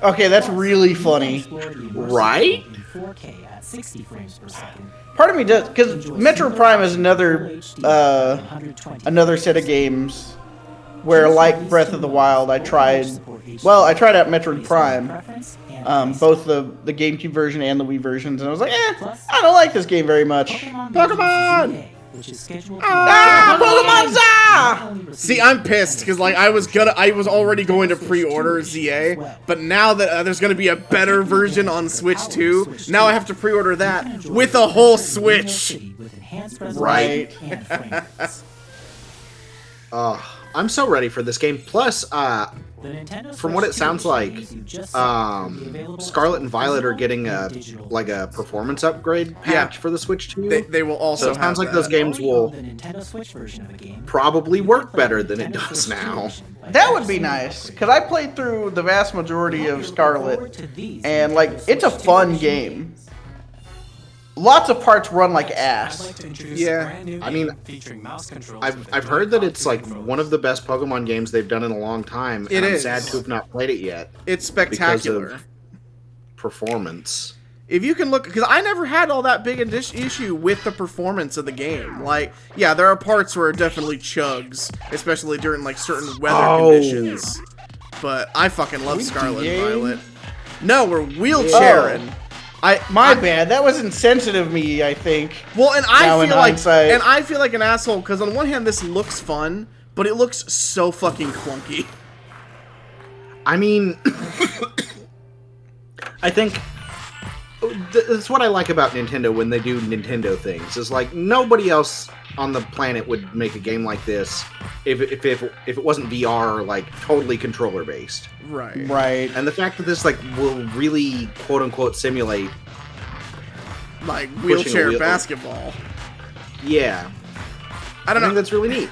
Okay, that's really funny.
Right?
In 4K at 60 frames per second.
Part of me does because Metroid Prime is another set of games where, like Breath of the Wild, I tried. Well, I tried out Metroid Prime, both the GameCube version and the Wii versions, and I was like, I don't like this game very much.
Pokemon!
Which is scheduled
Pokemon ZA!
See, I'm pissed because like I was already going to pre-order ZA, but now that there's gonna be a better version on Switch 2, now I have to pre-order that with a whole Switch.
Right.
I'm so ready for this game. Plus, from what it sounds like, Scarlet and Violet are getting a performance upgrade patch for the Switch 2.
They will also.
So it sounds
have
like those
that.
games will probably work better than it does now.
That would be nice because I played through the vast majority of Scarlet, and like it's a fun game. Lots of parts run like ass.
Yeah,
I mean, I've heard that it's like one of the best Pokemon games they've done in a long time.
It
and
is.
I'm sad to have not played it yet.
it's spectacular.
Because of performance.
If you can look, because I never had all that big an issue with the performance of the game. Like, yeah, there are parts where it definitely chugs, especially during like certain weather conditions. But I fucking love Scarlet and Violet. No, we're wheelchairing.
My bad. That was insensitive of me, I think.
Well, and
Now in
I
hindsight.
feel like an asshole because on one hand this looks fun, but it looks so fucking clunky.
I mean, I think that's what I like about Nintendo when they do Nintendo things. Is like nobody else on the planet would make a game like this if it wasn't VR, like totally controller based.
Right.
Right.
And the fact that this like will really quote unquote simulate
Like
Pushing a
wheelchair
wheel.
basketball.
Yeah.
I don't
I think
know.
that's really neat.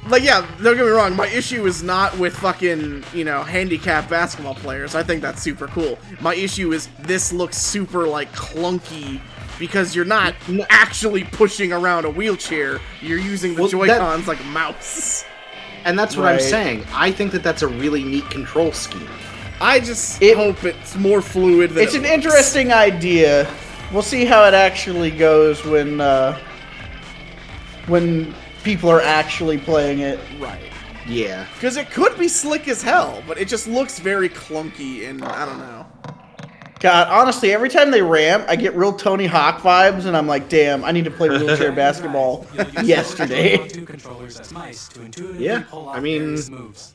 Like, yeah, don't get me wrong. My issue is not with fucking, handicapped basketball players. I think that's super cool. My issue is this looks super, like, clunky because you're not actually pushing around a wheelchair. You're using the
Well,
Joy-Cons like a mouse.
And that's what I'm
Right.
saying. I think that that's a really neat control scheme.
I just hope it's more fluid than
It's
it
an
looks.
interesting idea. We'll see how it actually goes when people are actually playing it.
Right.
Yeah.
Because it could be slick as hell, but it just looks very clunky, and I don't know.
God, honestly, every time they ramp, I get real Tony Hawk vibes, and I'm like, damn, I need to play wheelchair basketball
You'll use
yesterday.
the two controllers as mice to intuitively
Yeah,
pull
I
off
mean-
various moves.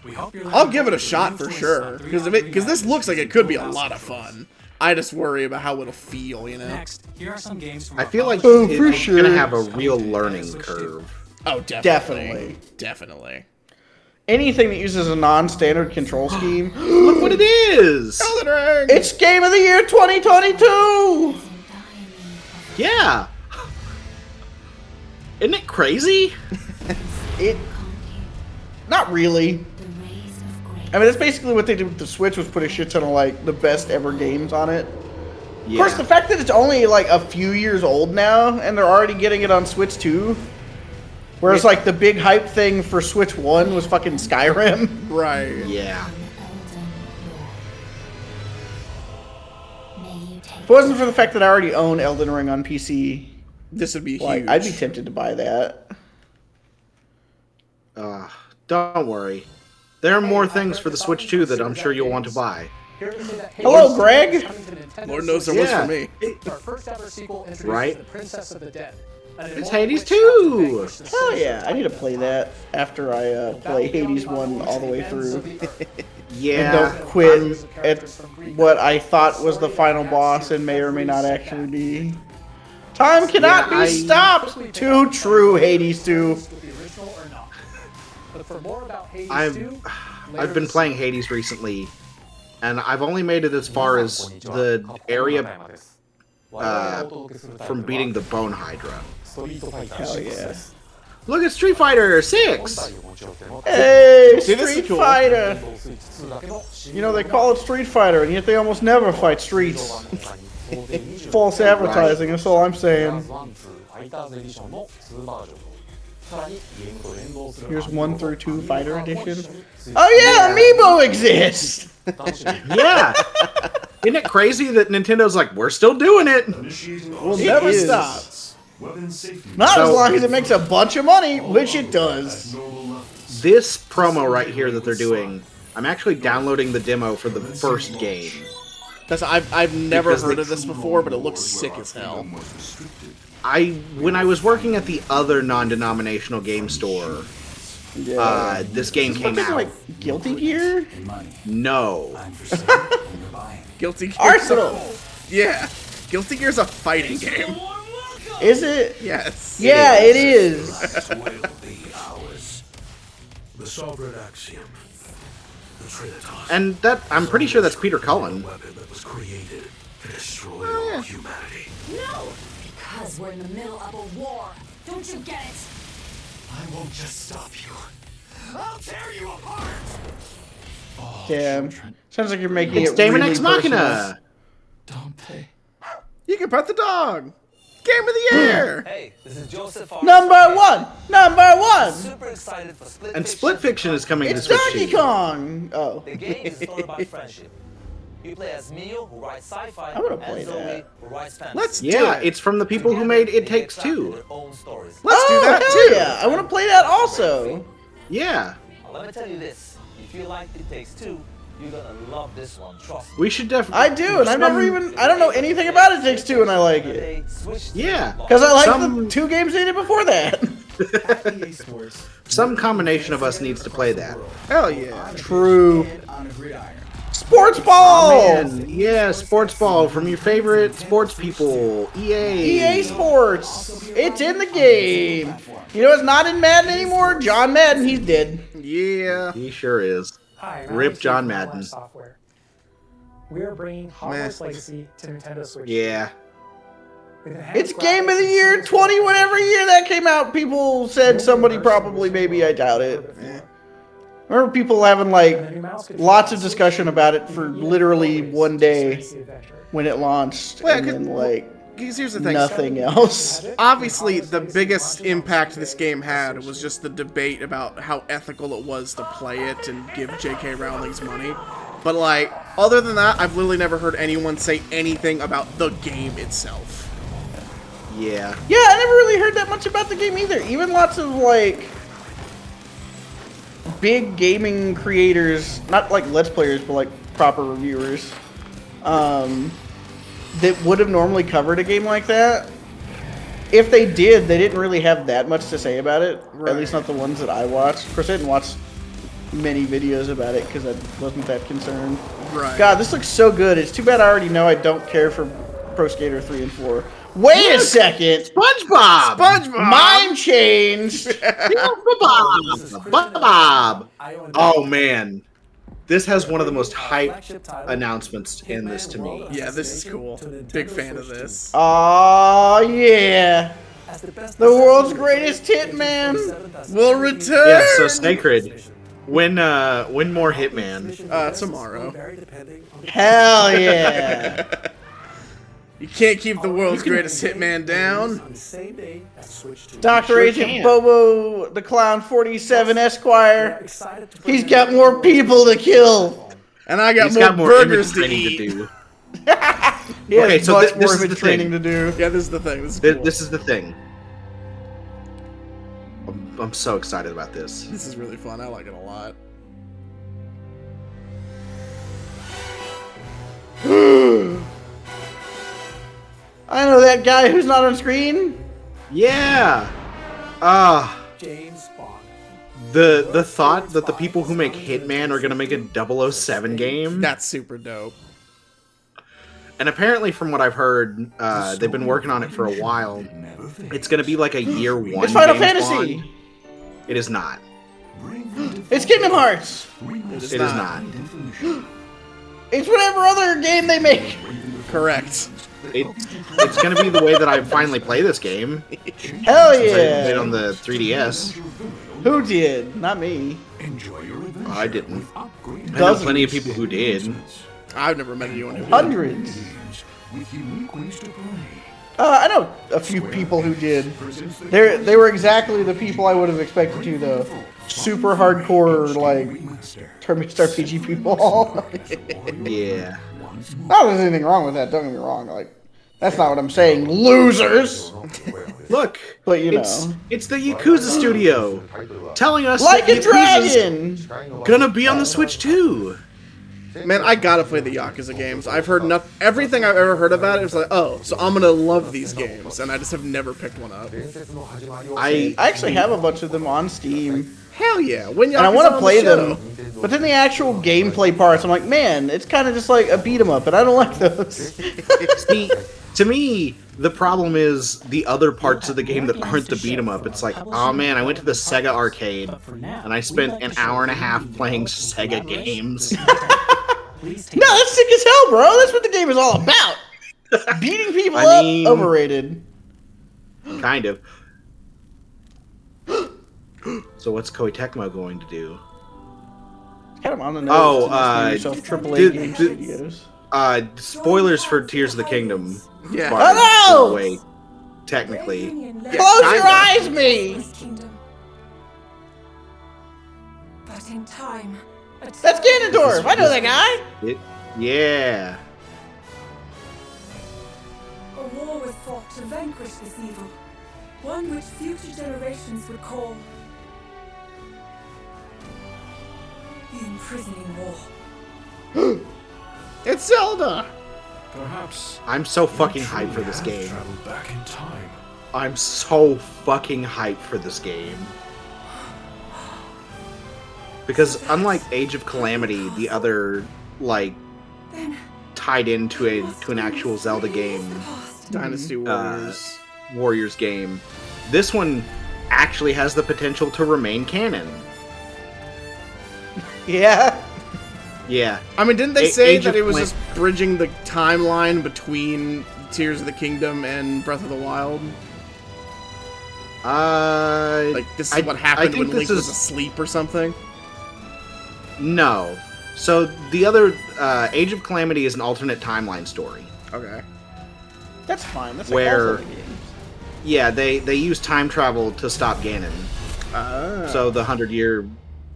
We hope you're
I'll
looking
give it a
forward to
shot for
reinforce
sure,
the
because this looks like it could be a
3,000
lot of fun. I just worry about how it'll feel,
Next, here are some games from
I
our
feel like
Oh,
publishers.
for
it's
sure.
gonna have a real learning curve.
Oh,
Definitely.
Definitely.
Anything that uses a non-standard control scheme.
Look what it is!
Elden Ring!
It's Game of the Year 2022!
Yeah! Isn't it crazy?
It... Not really. I mean, that's basically what they did with the Switch, was put a shit ton of, like, the best ever games on it.
Yeah.
Of course, the fact that it's only, like, a few years old now, and they're already getting it on Switch 2, whereas, like, the big hype thing for Switch 1 was fucking Skyrim.
Right.
Yeah.
If it wasn't for the fact that I already own Elden Ring on PC,
This would be
like,
huge.
I'd be tempted to buy that.
Don't worry. There are more things for the Switch 2 that I'm sure you'll want to buy.
Hello, Greg!
Lord knows there was
Yeah.
for me.
Our first ever sequel introduces
Right?
the Princess of the Dead.
It's Hades 2!
Hell yeah, I need to play that after I play Hades 1 all the way through.
Yeah.
And don't quit at what I thought was the final boss and may or may not actually be. Time cannot
Yeah,
be stopped! Too true, Hades 2.
With the original or not. But for more about Hades 2,
I've
later
been
this
playing Hades recently, and I've only made it as far as the area from beating the Bone Hydra.
Hell yeah.
Look at Street Fighter 6!
Hey,
See, this is
Street
cool.
Fighter! You know, they call it Street Fighter, and yet they almost never fight streets. False advertising, that's all I'm saying. Here's 1 through 2 Fighter Edition. Oh yeah, Amiibo exists!
Yeah! Isn't it crazy that Nintendo's like, we're still doing it?
We'll
It
never
is.
stop.
Not as
So-
long as it makes a bunch of money, which it does.
This promo right here that they're doing, I'm actually downloading the demo for the first game.
I've never
Because
heard
they-
of this before, but it looks sick as hell.
When I was working at the other non-denominational game store, this game came
Something
out.
like Guilty Gear?
No.
Guilty Gear.
Arsenal!
Yeah. Guilty Gear's a fighting game.
Is it?
Yes.
Yeah, it is.
The sovereign axiom. The Trinitas.
And that, I'm pretty sure that's Peter Cullen.
Weapon that was created to destroy all humanity.
No! Because we're in the middle of a war. Don't you get it?
I won't just stop you. I'll tear you apart!
Damn. Sounds like you're making
It's
it
Daemon
really
Ex Machina!
personal.
Dante.
You can pet the dog. Game of the year.
Hey, this is Joseph.
Number 1! Number 1!
Super excited for Split
And Split Fiction is coming to
It's
Switch
Donkey
2.
Kong! Oh.
The game is a story about friendship. You play as Mio, who writes sci-fi,
I wanna
and
play
Zoe,
that.
who writes fantasy.
Let's do
Yeah,
it.
it's from the people who made It Takes Two.
Their own stories.
Let's do that
hell
too.
yeah! I want to play that also.
Yeah.
Now, let me tell you this: if you like It Takes Two, you're gonna love this one. Trust me.
We should definitely...
I do, and I've never even... I don't know anything about It Takes Two, and I like it.
They switched
Yeah.
to
Because I like
Some-
the 2 games they did before that.
At EA Sports,
Some combination of us needs to play that.
Hell yeah.
True.
on a gridiron.
Sports ball.
Man, yeah, sports ball from your favorite sports people, EA.
EA Sports. It's in the game. You know, it's not in Madden anymore. John Madden, he's dead.
Yeah.
He sure is.
Hi,
Rip
I'm
John
Steve from
Madden.
Lab Software. We are bringing Hogwarts Legacy to Nintendo Switch.
Yeah.
With enhanced
It's Game of the
graphics
Year
and
20, whatever year that came out. People said somebody probably, maybe, I doubt it. I remember people having like lots of discussion about it for literally one day when it launched,
Well,
and then like
Because here's the thing.
nothing else.
Obviously, the biggest impact this game had was just the debate about how ethical it was to play it and give J.K. Rowling's money. But, like, other than that, I've literally never heard anyone say anything about the game itself.
Yeah.
Yeah, I never really heard that much about the game either. Even lots of like big gaming creators, not like Let's Players, but like proper reviewers, that would have normally covered a game like that. If they did, they didn't really have that much to say about it.
Right.
At least not the ones that I watched. Of course, I didn't watch many videos about it because I wasn't that concerned.
Right.
God, this looks so good. It's too bad I already know I don't care for Pro Skater 3 and 4. Wait a second!
SpongeBob!
SpongeBob!
Mind changed!
Bob! Oh man. This has one of the most hype announcements in this to me.
Yeah, this is cool. Big fan of this.
Oh yeah! The world's greatest Hitman
will return!
Yeah, so Sacred. When more Hitman?
Tomorrow.
Hell yeah!
You can't keep the world's greatest Hitman down.
Dr. Agent Bobo the Clown 47 Esquire. He's got more people to kill.
And I got more burgers to eat.
do.
He has
Okay, so
much
this
more
is the
image training
thing.
to do.
Yeah, this is the thing. This is cool.
This is the thing. I'm so excited about this.
This is really fun. I like it a lot.
I know that guy who's not on screen.
Yeah.
James Bond.
The thought that the people who make Hitman are gonna make a 007 game.
That's super dope.
And apparently, from what I've heard, they've been working on it for a while. It's gonna be like a year one.
It's Final
James
Fantasy.
Bond. It is not.
It's Kingdom Hearts.
It is not.
It's whatever other game they make.
Correct.
It's gonna be the way that I finally play this game.
Hell
Since I
yeah!
played on the 3DS.
Who did? Not me.
I didn't. I know
Dozens.
plenty of people who did.
I've never met anyone who did.
Hundreds. I know a few people who did. They were exactly the people I would have expected to, though. Super hardcore, like, turn-based RPG people.
Yeah.
Not that there's anything wrong with that, don't get me wrong. Like, that's not what I'm saying. Losers!
Look,
But, you
it's
know.
the Yakuza studio telling us
Like
that
a
Yakuza's
dragon!
gonna be on the Switch too.
Man, I gotta play the Yakuza games. I've heard everything I've ever heard about it was like, oh, so I'm gonna love these games, and I just have never picked one up.
I
actually have a bunch of them on Steam.
Hell yeah! When
And I
Yakuza
want to
on
play
the
them.
show.
But then the actual gameplay parts, I'm like, man, it's kind of just like a beat 'em up, and I don't like those.
See, to me, the problem is the other parts of the game that aren't the beat 'em up. It's like, oh man, I went to the Sega arcade and I spent an hour and a half playing Sega games.
No, that's sick as hell, bro. That's what the game is all about. Beating people up, overrated.
Kind of. So what's Koei Tecmo going to do?
Kind of on the nose.
Oh,
AAA game studios.
Spoilers for Tears of the Kingdom.
Yeah.
Oh no!
Wait, technically.
Close your eyes, me.
But in time.
That's Ganondorf. I know that guy.
Yeah.
A war was fought to vanquish this evil, one which future generations would call the imprisoning war.
It's Zelda.
Perhaps
I'm so fucking hyped for this game.
travel back in time.
I'm so fucking hyped for this game. Because unlike Age of Calamity, the other, like, tied into an actual Zelda game,
Dynasty Warriors.
Warriors game, this one actually has the potential to remain canon.
Yeah.
Yeah.
I mean, didn't they say
Age
that
of
it was
Cla-
just bridging the timeline between Tears of the Kingdom and Breath of the Wild? Like, this is what happened when Link was asleep or something?
No. So, the other, Age of Calamity is an alternate timeline story.
Okay.
That's fine. That's
Where,
like all games.
Yeah, they use time travel to stop Ganon. So the 100-Year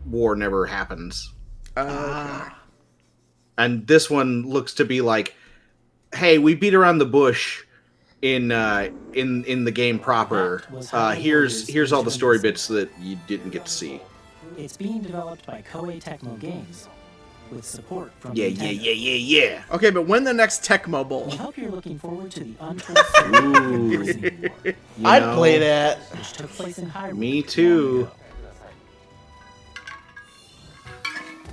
War never happens.
Okay.
And this one looks to be like, hey, we beat around the bush in the game proper. Here's all the story bits that you didn't get to see.
It's being developed by Koei Tecmo Games, with support from
Yeah.
Okay, but when the next Tecmo Bowl?
We hope you're looking forward to the untold story.
I'd play that.
Which took place in Hyrule.
Me too.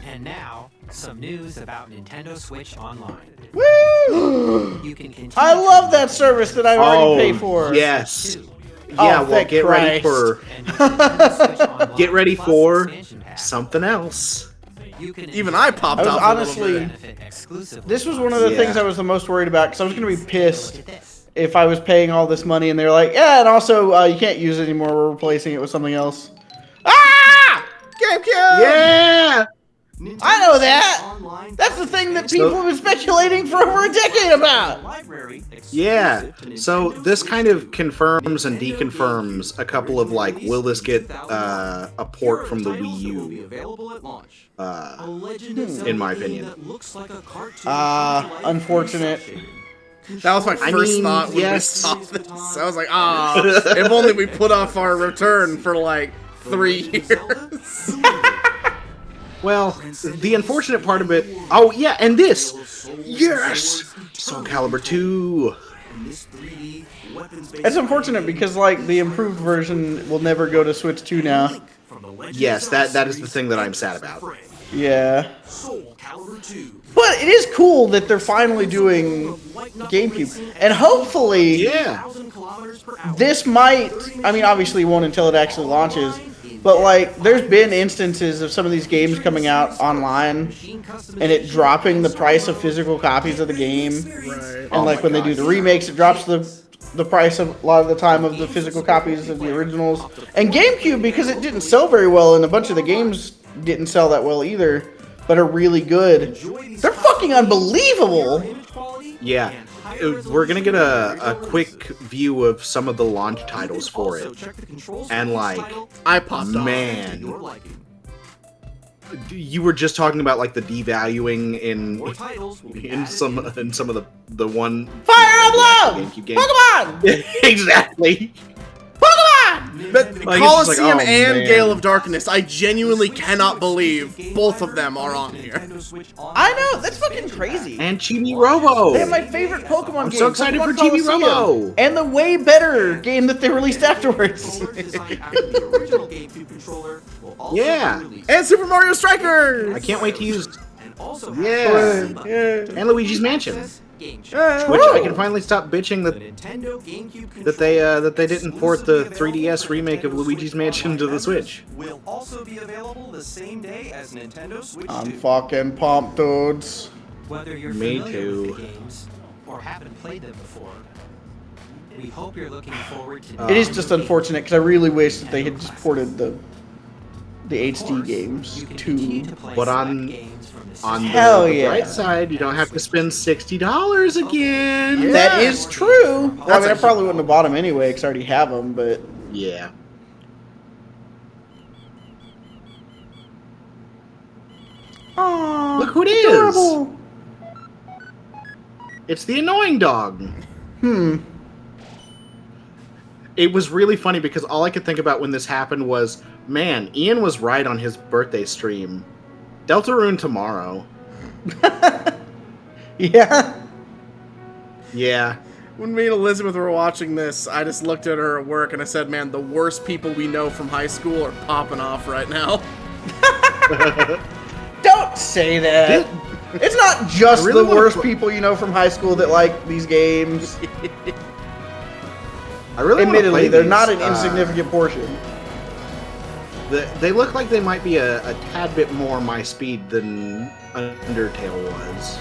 And now, some news about Nintendo Switch Online.
Woo!
You can continue
I love that service that I already pay for.
Yes.
Oh,
Yeah, well,
thank
get ready
Christ.
for get ready for something else.
Even I popped
I was
off
honestly,
a little bit.
this was one of the things I was the most worried about because I was going to be pissed if I was paying all this money and they're like, yeah, and also you can't use it anymore. We're replacing it with something else. Ah! GameCube!
Yeah!
I know that! That's the thing that people have been speculating for over a decade about!
Yeah, so this kind of confirms and deconfirms a couple of, like, will this get a port from the Wii U? In my opinion.
Unfortunate.
That was my first thought when we saw this. I was like, if only we put off our return for like 3 years.
Well, the unfortunate part of it... Oh, yeah, and this! Yes! Soul Calibur 2!
It's unfortunate because, like, the improved version will never go to Switch 2 now.
Yes, that is the thing that I'm sad about.
Yeah. But it is cool that they're finally doing GameCube. And hopefully...
Yeah.
This might... I mean, obviously it won't until it actually launches. But, like, there's been instances of some of these games coming out online and it dropping the price of physical copies of the game.
Right.
And, like, when they do the remakes, it drops the price of a lot of the time of the physical copies of the originals. And GameCube, because it didn't sell very well and a bunch of the games didn't sell that well either, but are really good. They're fucking unbelievable!
Yeah. We're gonna get a quick view of some of the launch titles for it. And, like,
I popped off.
Man. You were just talking about, like, the devaluing in some of the one
Fire Emblem!
GameCube game.
Pokemon!
Exactly.
Pokemon!
But
Like,
Coliseum
like, oh,
and
man.
Gale of Darkness, I genuinely cannot believe both of them are on here.
I know, that's fucking crazy.
And Chibi Robo!
They have my favorite Pokemon
I'm
game.
so excited
Pokemon
for Chibi
Coliseum.
Robo!
And the way better game that they released afterwards.
Yeah!
And Super Mario Strikers!
I can't wait to use... Yeah! And Luigi's Mansion. Which I can finally stop bitching that they didn't port the 3DS remake of Luigi's Mansion to the Switch.
Will also be available the same day as Nintendo Switch 2.
I'm fucking pumped, dudes.
Whether you're
Me
familiar
too.
with the games or haven't played them before, we hope you're looking forward to.
It is just unfortunate because I really wish that they had just ported the HD games to.
But on
Hell
the
yeah.
bright side, you don't have to spend $60 again.
That is true. I mean, I probably wouldn't have bought them anyway because I already have them, but.
Yeah.
Aww,
Look who it
adorable.
is! It's the annoying dog. It was really funny because all I could think about when this happened was, man, Ian was right on his birthday stream. Deltarune tomorrow.
Yeah.
Yeah.
When me and Elizabeth were watching this, I just looked at her at work and I said, man, the worst people we know from high school are popping off right now.
Don't say that. It's not just the worst people you know from high school that like these games.
I really
Admittedly, they're not an insignificant portion.
They look like they might be a tad bit more my speed than Undertale was.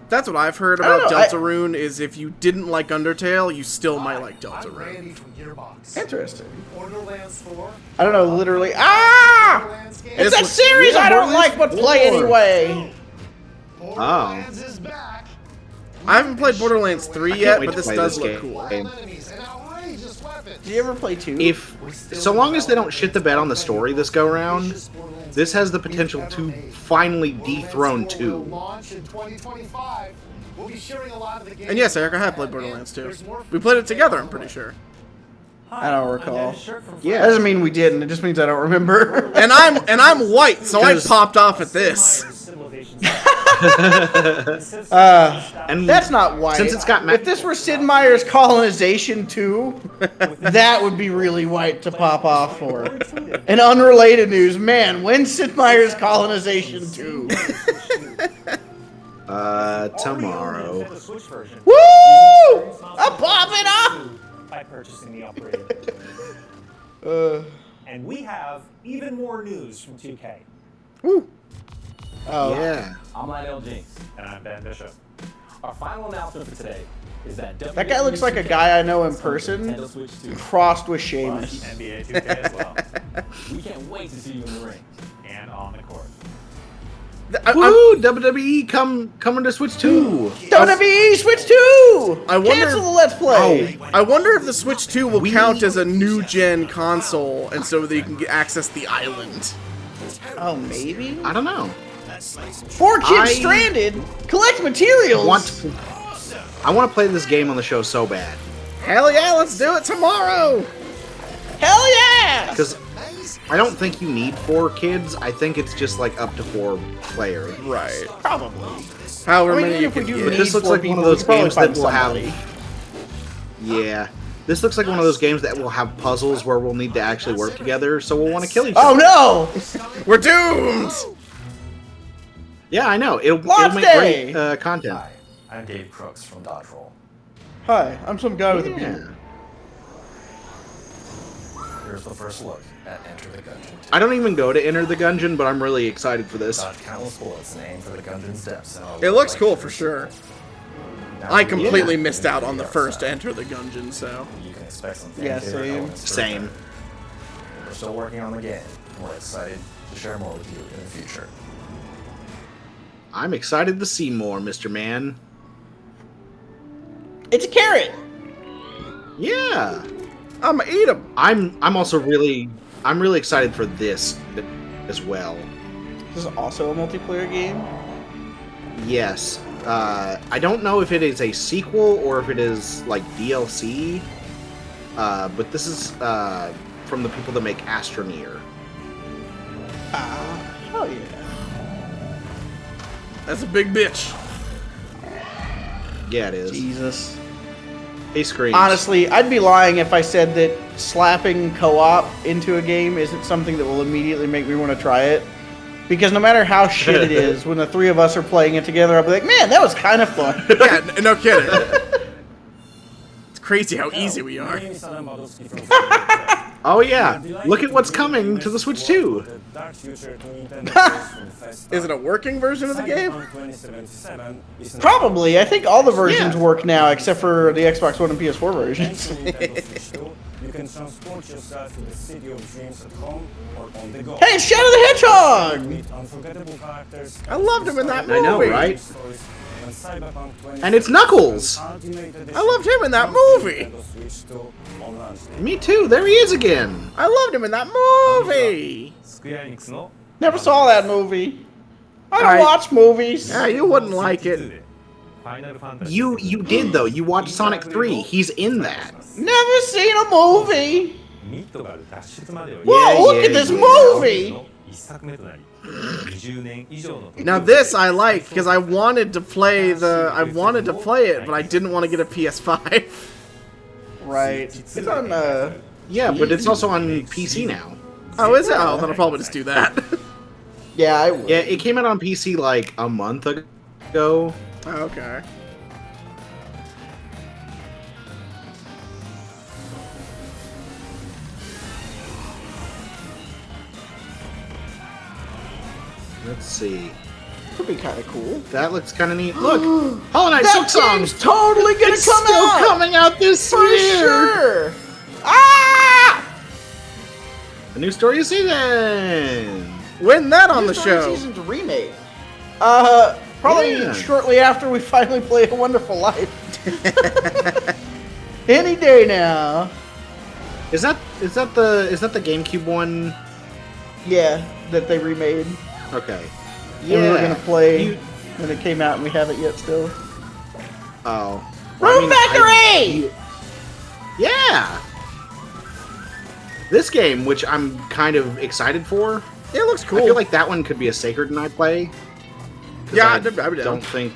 That's what I've heard about Deltarune, is if you didn't like Undertale, you still might like Deltarune.
Interesting. I don't know, literally. Ah! It's a series I don't like but play anyway!
Oh.
I haven't played Borderlands 3 yet, but this does look cool.
Did you ever play 2?
So long as they don't shit the bed on the story this go round, this has the potential to finally dethrone 2.
And yes, Eric, I have played Borderlands 2. We played it together, I'm pretty sure.
I don't recall. Yeah, that doesn't mean we didn't. It just means I don't remember.
and I'm white, so I popped off at this.
And that's not white.
Since it's got
if this were Sid Meier's Colonization 2, that would be really white to pop off for. And unrelated news, man, when's Sid Meier's Colonization 2?
Tomorrow.
Woo! I'm popping off!
By purchasing the operator. And we have even more news from 2K.
Woo!
Oh. Yeah.
I'm Lionel Jinx.
And I'm Ben Bishop.
Our final announcement for today is that
that guy looks like a guy I know in person, crossed with Sheamus.
NBA 2K as well.
We can't wait to see you in the ring.
And on the court.
Woo! WWE coming to Switch 2.
WWE Switch 2!
I wonder,
cancel the Let's Play.
I wonder if the Switch 2 will count as a new gen console, and so that you can access the island.
Oh, maybe?
I don't know.
4 Kids Stranded. Collect materials.
I want to play this game on the show so bad.
Hell yeah, let's do it tomorrow.
Hell yeah!
Because I don't think you need 4 kids. I think it's just like up to 4 players.
Right.
Probably.
However many you can
But this looks like one of those games that will have... Yeah. This looks like one of those games that will have puzzles where we'll need to actually work together, so we'll want to kill each other.
Oh no!
We're doomed!
Yeah, I know. It'll make great content.
Hi, I'm Dave Crooks from Dodge Roll.
Hi, I'm some guy with a beard.
Here's the first look at Enter the Gungeon.
I don't even go to Enter the Gungeon, but I'm really excited for this.
Dodge countless bullets and aim for the Gungeon's depths.
It looks cool for sure. I completely missed out on the first Enter the Gungeon, so...
You can expect some
Same.
We're still working on the game. We're excited to share more with you in the future.
I'm excited to see more, Mr. Man.
It's a carrot.
Yeah.
I'ma eat them.
I'm also really excited for this as well.
This is also a multiplayer game?
Yes. I don't know if it is a sequel or if it is like DLC. But this is from the people that make Astroneer.
Hell yeah.
That's a big bitch.
Yeah, it is.
Jesus.
He screams.
Honestly, I'd be lying if I said that slapping co-op into a game isn't something that will immediately make me want to try it. Because no matter how shit it is, when the 3 of us are playing it together, I'll be like, man, that was kind of fun.
Yeah, no kidding. It's crazy how easy we are.
Oh yeah, look at what's coming to the Switch 2.
Is it a working version of the game?
Probably. I think all the versions work now, except for the Xbox One and PS4 versions.
You can transport yourself to the city of dreams at home or on the go.
Hey, it's Shadow the Hedgehog!
Meet unforgettable characters.
I loved him in that movie.
I know, right? And it's Knuckles!
I loved him in that movie!
Me too, there he is again!
I loved him in that movie!
Never saw that movie. I don't watch movies.
Yeah, you wouldn't like it.
You did though, you watched Sonic 3, he's in that.
Never seen a movie! Whoa, look at this movie!
Now this I like because I wanted to play it, but I didn't want to get a PS5.
Right. It's on
Yeah, but it's also on PC now.
Oh, is it? Oh, then I'll probably just do that.
Yeah, I would.
Yeah, it came out on PC like a month ago.
Oh, okay.
Let's see.
Could be kind of cool.
That looks kind of neat. Look, Hollow Knight
That
Silk
game's
Song.
totally gonna
It's
come
still
out
coming out this
for
year.
sure. Ah!
A new story of season.
When that on the
New Story
show?
Season's remake. Probably
Yeah.
shortly after we finally play A Wonderful Life. Any day now.
Is that the GameCube one?
Yeah, that they remade.
Okay.
Yeah. And we were gonna play when it came out, and we haven't yet still.
Oh.
Room Factory!
Yeah. This game, which I'm kind of excited for.
It looks cool.
I feel like that one could be a Sacred Night play.
Yeah,
I
I'd be down.
don't think.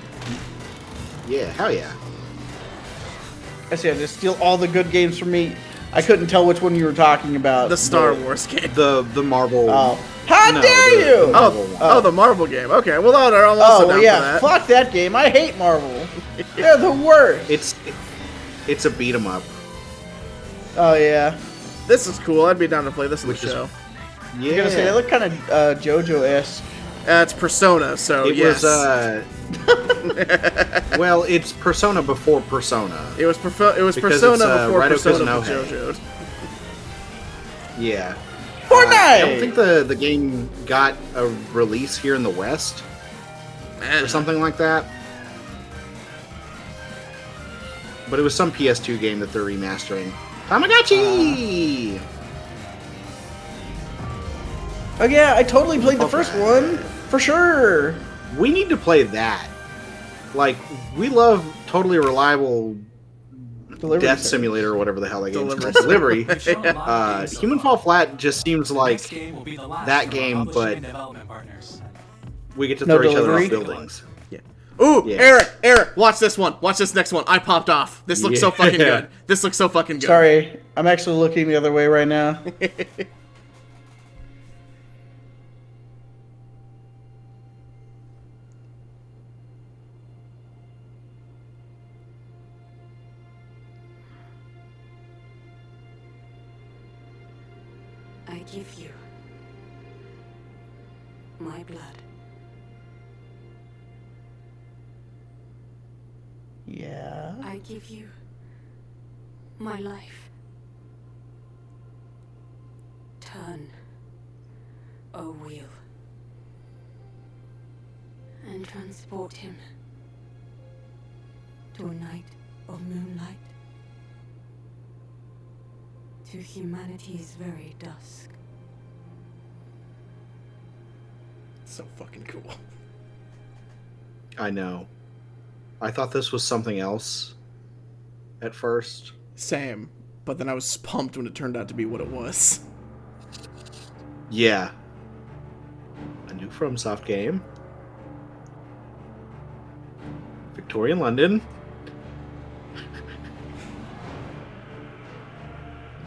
Yeah, hell yeah.
I said, just steal all the good games from me. I couldn't tell which one you were talking about.
The Star Wars game.
The Marvel.
Oh. How
No,
dare
the
you!
Marvel one.
Oh, the Marvel game. Okay, well, no, I'm also down
yeah,
for that.
fuck that game. I hate Marvel. They're the worst.
It's a beat 'em up.
Oh yeah.
This is cool. I'd be down to play this in the
Which is-
show.
Yeah.
I was gonna say they look kind of JoJo-esque.
It's Persona, so
It
yes.
was well, it's Persona before Persona.
It was
Because
Persona
it's,
before
Raito
Persona
Kuzunohe.
was JoJo'd.
Yeah.
Fortnite!
I don't think the game got a release here in the West or something like that. But it was some PS2 game that they're remastering. Tamagotchi!
Oh yeah, I totally played the first one for sure.
We need to play that. Like, we love Totally Reliable
Delivery
Death
service.
Simulator or whatever the hell that game's
Delivery
called. Delivery.
We've shown a lot of games so
Human
far.
Fall Flat just seems
The
like
next game will be the last
that
from our
game,
publishing
but
and development partners.
we get to
No
throw each other off
delivery?
buildings.
Ooh,
Yeah.
Eric, watch this one. Watch this next one. I popped off. This looks so fucking
Yeah.
good. This looks so fucking good.
Sorry, I'm actually looking the other way right now.
I give you my blood.
Yeah.
I give you my life. Turn a wheel and transport him to a night of moonlight, to humanity's very dusk.
So fucking cool.
I know. I thought this was something else at first.
Same. But then I was pumped when it turned out to be what it was.
Yeah. A new FromSoft game. Victorian London.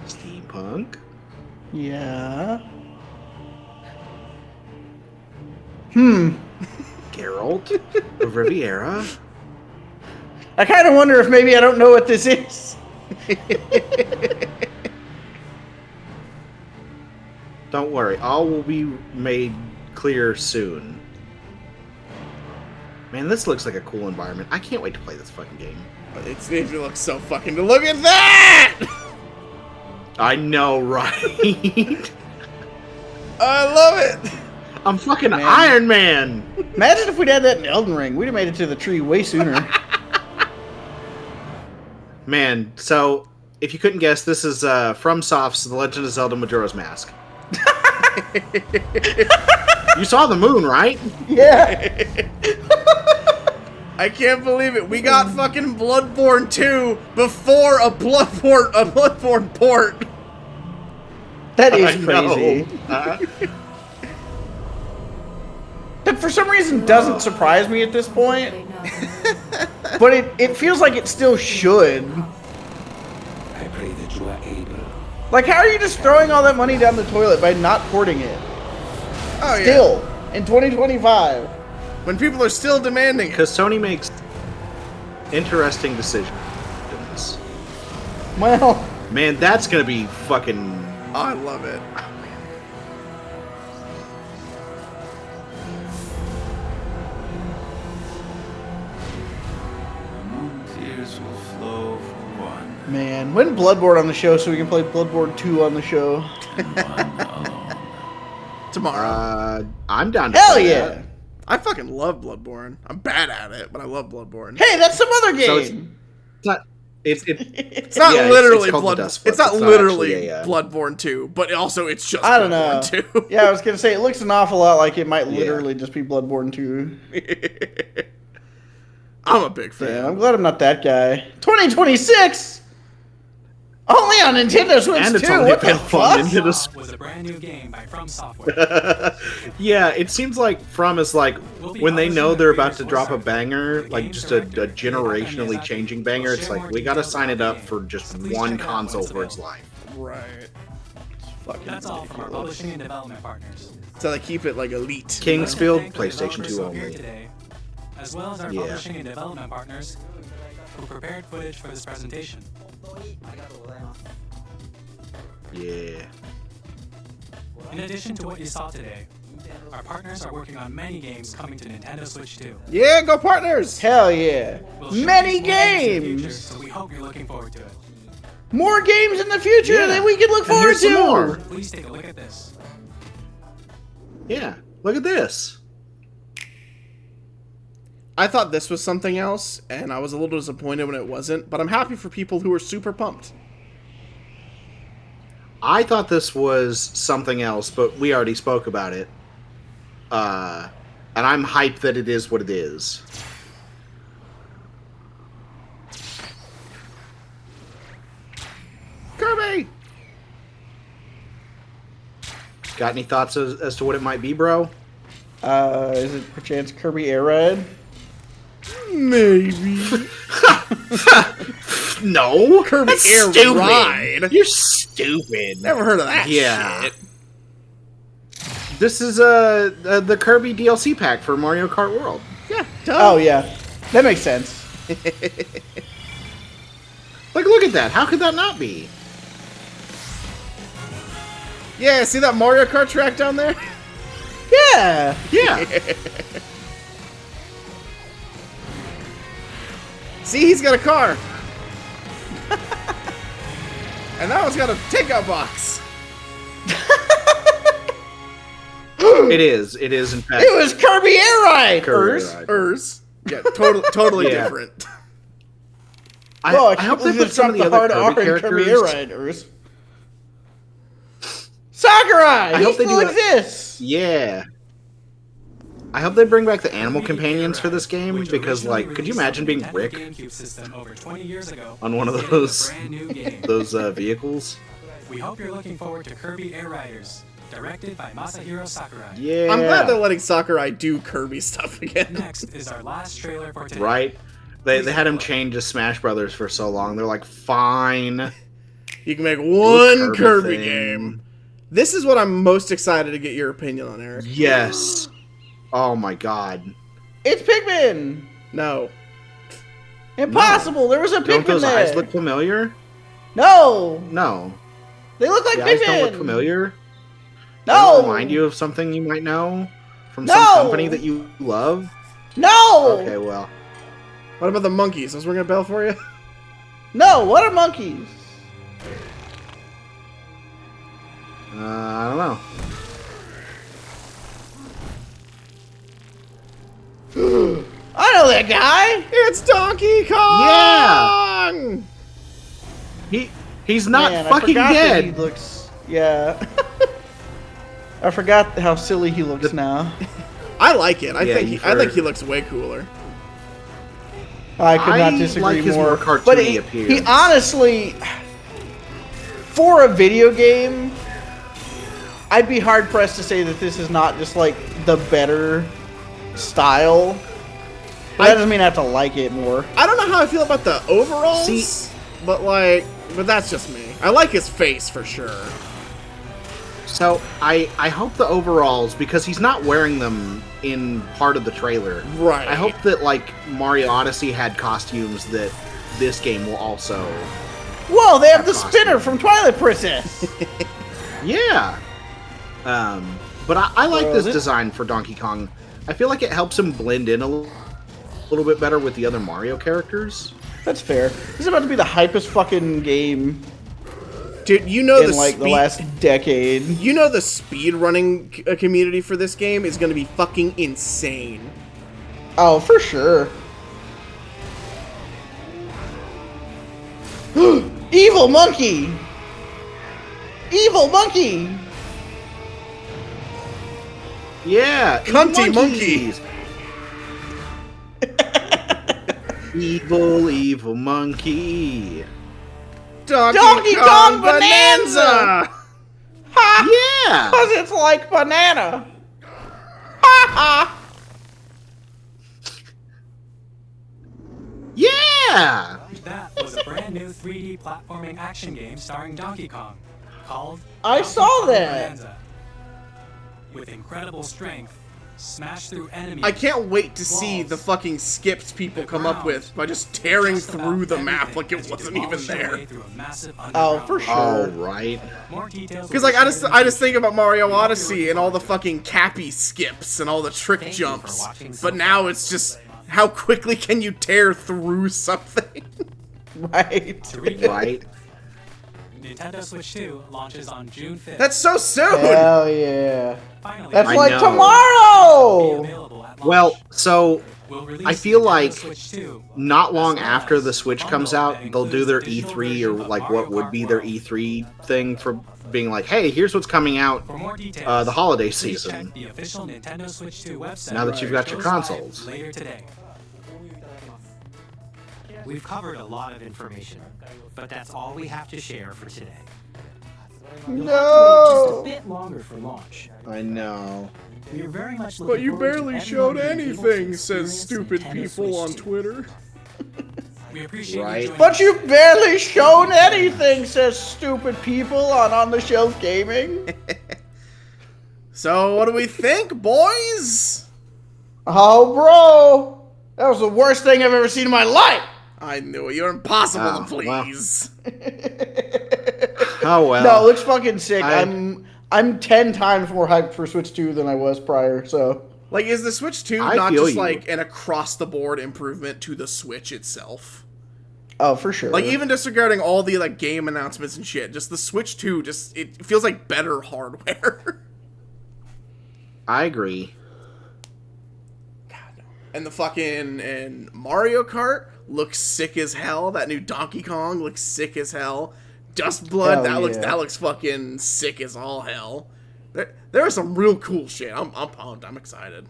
Steampunk.
Yeah.
Geralt of Riviera.
I kind of wonder if maybe I don't know what this is.
Don't worry, all will be made clear soon. Man, this looks like a cool environment. I can't wait to play this fucking game.
It looks so fucking... Look at that!
I know, right?
I love it!
I'm fucking Iron Man!
Imagine if we'd had that in Elden Ring. We'd have made it to the tree way sooner.
Man, so if you couldn't guess, this is FromSoft's The Legend of Zelda Majora's Mask. You saw the moon, right?
Yeah.
I can't believe it. We got fucking Bloodborne 2 before a Bloodborne port.
That is
I
crazy.
know.
that for some reason doesn't surprise me at this point. But it feels like it still should.
I pray that you are able.
Like, how are you just throwing all that money down the toilet by not porting it?
Oh, yeah.
Still, in 2025.
When people are still demanding it.
Because Sony makes interesting decisions.
Well...
Man, that's gonna be fucking...
Oh, I love it.
Tears will flow for one.
Man, when Bloodborne on the show so we can play Bloodborne 2 on the show?
Tomorrow.
I'm down to
Hell
play
yeah.
that.
I fucking love Bloodborne. I'm bad at it, but I love Bloodborne.
Hey, that's some other game.
So it's not...
It's not
yeah,
literally
called
Blood.
the Dust Flip.
It's not
It's
literally
actually a,
Bloodborne 2, but also it's just
I don't know.
Bloodborne 2.
Yeah, I was gonna say it looks an awful lot like it might literally just be Bloodborne 2.
I'm a big fan.
Yeah, I'm glad I'm not that guy. 2026. Only on Nintendo Switch
And it's
2.
only
What the
available on
fuck?
Nintendo Switch.
Was a brand new game by From Software.
Yeah, it seems like From is like, when they know they're about to drop a banger, like just a generationally changing banger, it's like, we gotta sign it up for just one console for its life.
Right.
That's all from our publishing and development partners.
So they keep it like elite.
Kingsfield,
Thank the
PlayStation
developers
2
who appeared
only.
today, as well as our
Yeah.
publishing and development partners who prepared footage for this presentation.
Yeah.
In addition to what you saw today, our partners are working on many games coming to Nintendo Switch 2.
Yeah, go partners!
Hell yeah.
We'll showcase
Many
more in the future,
games.
so we hope you're looking forward to it.
More games in the future
Yeah.
that we can look
And
forward
here's some
to.
more.
Please take a look at this.
Yeah, look at this.
I thought this was something else, and I was a little disappointed when it wasn't, but I'm happy for people who are super pumped.
I thought this was something else, but we already spoke about it. And I'm hyped that it is what it is.
Kirby!
Got any thoughts as to what it might be, bro?
Is it perchance Kirby Air Ride?
Maybe.
No,
Kirby
that's
Air
stupid.
Ride.
You're stupid.
Never heard of that
Yeah.
shit.
This is the Kirby DLC pack for Mario Kart World.
Yeah.
Oh yeah, that makes sense.
Like, look at that. How could that not be?
Yeah, see that Mario Kart track down there?
Yeah.
Yeah.
See, he's got a car. And that one's got a takeout box.
It is. It is, in fact.
It was Kirby Air Ride.
Kirby Air Ride.
Ers. Yeah, totally
Yeah.
different.
I hope they put some of the other Kirby
Kirby Air
characters.
Riders. Sakurai.
I
He
hope they
still
do
exists.
Yeah. I hope they bring back the animal companions for this game, because, like, could you imagine being Rick
GameCube system over 20 years ago,
on one of
getting
those
a brand new game.
vehicles?
We hope you're looking forward to Kirby Air Riders, directed by Masahiro Sakurai.
Yeah.
I'm glad they're letting Sakurai do Kirby stuff again.
Next is our last trailer for today.
Right? They had him change to Smash Brothers for so long. They're like, fine.
You can make one Kirby
thing.
game. This is what I'm most excited to get your opinion on, Eric.
Yes. Oh my god.
It's Pikmin.
No.
Impossible. There was a
Don't
Pikmin
those
there.
eyes look familiar?
No.
No.
They look like
The
Pikmin.
eyes don't look familiar? They
No.
don't remind you of something you might know? From
No.
some company that you love?
No.
Okay, well.
What about the monkeys? Let's ring a bell for you.
No. What are monkeys?
I don't know.
I know that guy.
It's Donkey Kong.
Yeah. He's not
Man, I
fucking
forgot that
dead.
He looks. Yeah. I forgot how silly he looks now.
I like it. I
Yeah,
think he looks way cooler.
I could not
I
disagree
like his more cartoony
but he
appearance.
honestly, for a video game, I'd be hard pressed to say that this is not just like the better style. But that doesn't mean I have to like it more.
I don't know how I feel about the overalls, but that's just me. I like his face for sure.
So I hope the overalls, because he's not wearing them in part of the trailer.
Right.
I hope that like Mario Odyssey had costumes that this game will also.
Whoa! They have the spinner from Twilight Princess.
Yeah. But I like this design for Donkey Kong. I feel like it helps him blend in a little bit better with the other Mario characters.
That's fair. This is about to be the hypest fucking game.
Dude, you know
in the last decade.
You know the speed running community for this game is going to be fucking insane.
Oh, for sure. Evil monkey! Evil monkey!
Yeah,
cunty monkeys.
Evil monkey.
Donkey Kong Bonanza!
Ha! Yeah!
Because it's like banana. Ha ha!
Yeah!
That was a brand new 3D platforming action game starring Donkey Kong, called
I
Donkey
saw
Kong
that.
Bonanza. With incredible strength, smash through enemies.
I can't wait to see the fucking skips people come up with by just tearing through the map like it wasn't even there.
Oh, for sure.
Oh, right.
Because like I just think about Mario Odyssey and all the fucking Cappy skips and all the trick jumps, but now it's just how quickly can you tear through something?
Right.
Right.
Nintendo Switch 2 launches on June 5th.
That's so soon!
Hell yeah.
Finally,
that's
I
like
know.
tomorrow!
Well, so I feel like
Switch 2
not long after the Switch comes out, they'll do their E3 or like what would be their E3 thing for being like, hey, here's what's coming out the holiday season.
the official Nintendo Switch 2 website.
Now that you've got your consoles.
Later today.
We've covered a lot of information, but that's all we have to share for today.
Just a bit longer for launch.
I know.
We are very much looking
But you
forward to
barely
everyone
showed
being able to
anything, says
experience
stupid
Nintendo
people
Switch
on
2.
Twitter.
We appreciate
Right.
you joining
But you barely shown anything, says stupid people on the shelf gaming.
So what do we think, boys?
Oh, bro. That was the worst thing I've ever seen in my life.
I knew it. You're impossible
Oh,
to please.
Oh well.
No, it looks fucking sick. I'm 10 times more hyped for Switch 2 than I was prior, so.
Like, is the Switch 2
I
not
feel
just
you.
like an across-the-board improvement to the Switch itself?
Oh, for sure.
Like, even disregarding all the like game announcements and shit, just the Switch 2, it feels like better hardware.
I agree.
And the fucking Mario Kart looks sick as hell. That new Donkey Kong looks sick as hell. Dust Blood,
Hell
that looks fucking sick as all hell. There is some real cool shit. I'm pumped. I'm excited.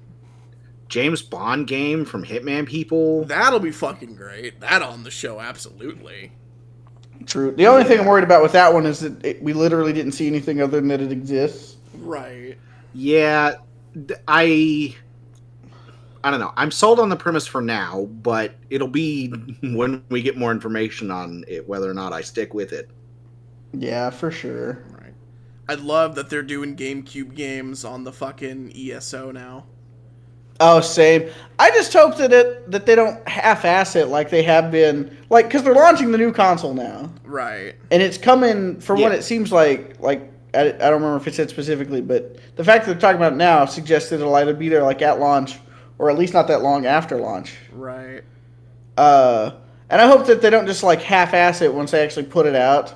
James Bond game from Hitman people.
That'll be fucking great. That on the show, absolutely.
True. The only thing I'm worried about with that one is that we literally didn't see anything other than that it exists.
Right.
Yeah, I don't know. I'm sold on the premise for now, but it'll be when we get more information on it whether or not I stick with it.
Yeah, for sure.
Right. I love that they're doing GameCube games on the fucking ESO now.
Oh, same. I just hope that they don't half-ass it like they have been, like, because they're launching the new console now,
Right.
and it's coming for what it seems like I don't remember if it said specifically, but the fact that they're talking about it now suggests that it'll either be there like at launch or at least not that long after launch.
Right.
And I hope that they don't just like half-ass it once they actually put it out,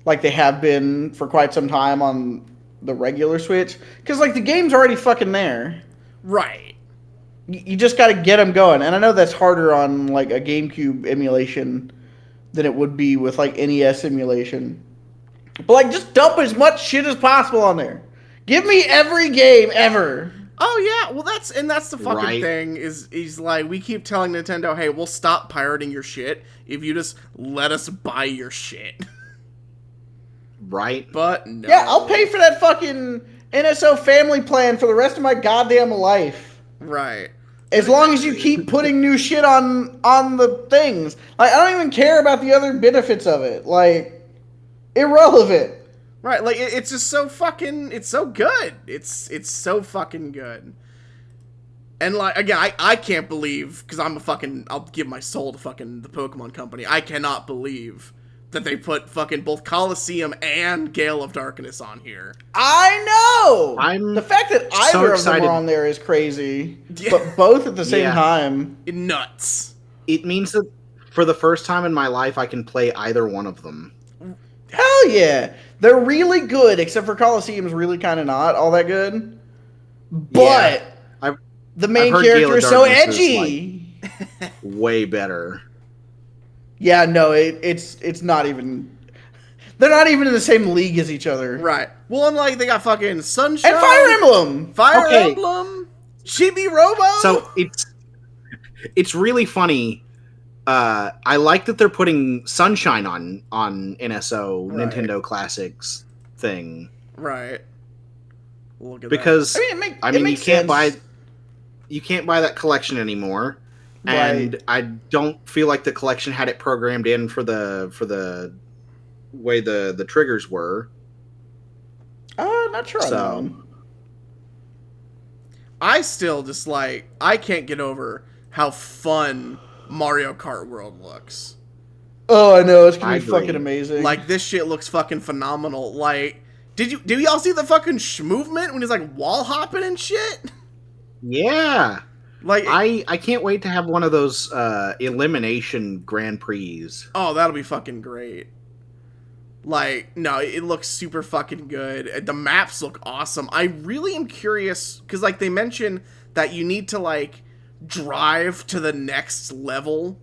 like they have been for quite some time on the regular Switch, because like the game's already fucking there.
Right.
You just got to get them going, and I know that's harder on like a GameCube emulation than it would be with like NES emulation. But like, just dump as much shit as possible on there. Give me every game ever.
Oh yeah, well that's the fucking
Right.
thing is like we keep telling Nintendo, hey, we'll stop pirating your shit if you just let us buy your shit.
Right?
But no.
Yeah, I'll pay for that fucking NSO family plan for the rest of my goddamn life.
Right.
As long as you keep putting new shit on the things. Like, I don't even care about the other benefits of it. Like, irrelevant.
Right, like, it's just so fucking... It's so good. It's so fucking good. And, like, again, I can't believe, because I'm a fucking... I'll give my soul to fucking the Pokemon Company. I cannot believe that they put fucking both Coliseum and Gale of Darkness on here.
I know!
I'm
the fact that either of them are on there is crazy. Yeah. But both at the same time.
Nuts.
It means that for the first time in my life, I can play either one of them.
Hell yeah! They're really good, except for Coliseum's really kind of not all that good. But the main character is so edgy.
Like, way better.
Yeah, no, it's not even... They're not even in the same league as each other.
Right. Well, and like, they got fucking Sunshine.
And Fire Emblem!
Fire Emblem! Chibi Robo!
So, it's really funny. I like that they're putting Sunshine on NSO, Nintendo Classics thing.
Right. Look at
because,
that.
I mean, you can't buy that collection anymore. And I don't feel like the collection had it programmed in for the way the triggers were.
Not sure on that one.
I still just like, I can't get over how fun Mario Kart World looks.
Oh, I know, it's gonna be fucking amazing.
Like, this shit looks fucking phenomenal. Like, did y'all see the fucking movement when he's like wall hopping and shit?
Yeah.
Like,
I can't wait to have one of those elimination Grand Prix.
Oh, that'll be fucking great. Like, no, it looks super fucking good. The maps look awesome. I really am curious, because, like, they mention that you need to, like, drive to the next level.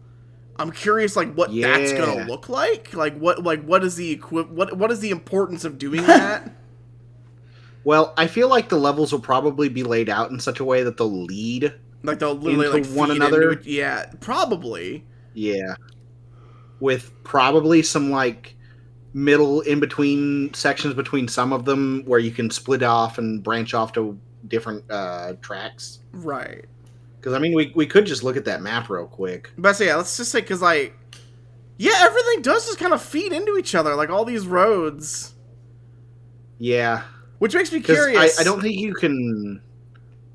I'm curious, like, what that's gonna look like. What is the what is the importance of doing that?
Well, I feel like the levels will probably be laid out in such a way that they'll lead...
Like, they'll literally,
into one another.
Yeah, probably.
Yeah. With probably some, like, middle in-between sections between some of them where you can split off and branch off to different tracks.
Right.
Because, I mean, we could just look at that map real quick.
But, so, yeah, let's just say, because, like... Yeah, everything does just kind of feed into each other, like, all these roads.
Yeah.
Which makes me curious.
I don't think you can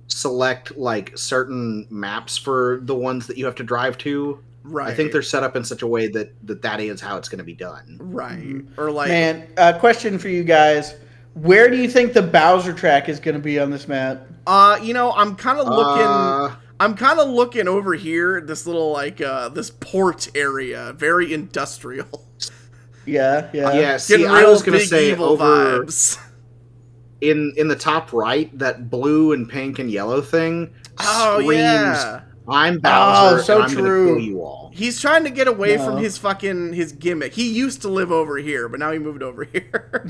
select, like, certain maps for the ones that you have to drive to.
Right.
I think they're set up in such a way that is how it's going to be done.
Right. Or, like...
Man, question for you guys. Where do you think the Bowser track is going to be on this map?
You know, I'm kind of looking... I'm kind of looking over here, this little, like, this port area. Very industrial.
Yeah.
Yeah, see, I was going to say over... Vibes. In the top right, that blue and pink and yellow thing screams, I'm Bowser,
so
and I'm going to kill you all.
He's trying to get away from his gimmick. He used to live over here, but now he moved over here.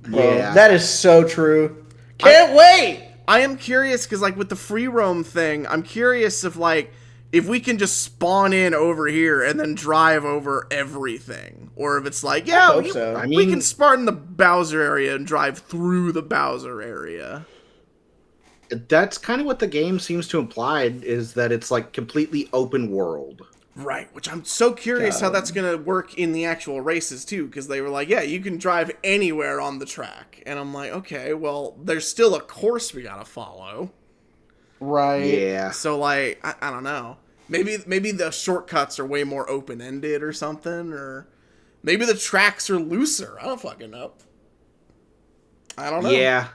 Yeah. That is so true. Can't wait!
I am curious, because, like, with the free roam thing, I'm curious if we can just spawn in over here and then drive over everything. Or if it's like, yeah, we can start in the Bowser area and drive through the Bowser area.
That's kind of what the game seems to imply, is that it's, like, completely open world.
Right, which I'm so curious how that's going to work in the actual races, too, because they were like, yeah, you can drive anywhere on the track. And I'm like, okay, well, there's still a course we got to follow.
Right.
Yeah.
So, like, I don't know. Maybe the shortcuts are way more open-ended or something, or maybe the tracks are looser. I don't fucking know. I don't know.
Yeah.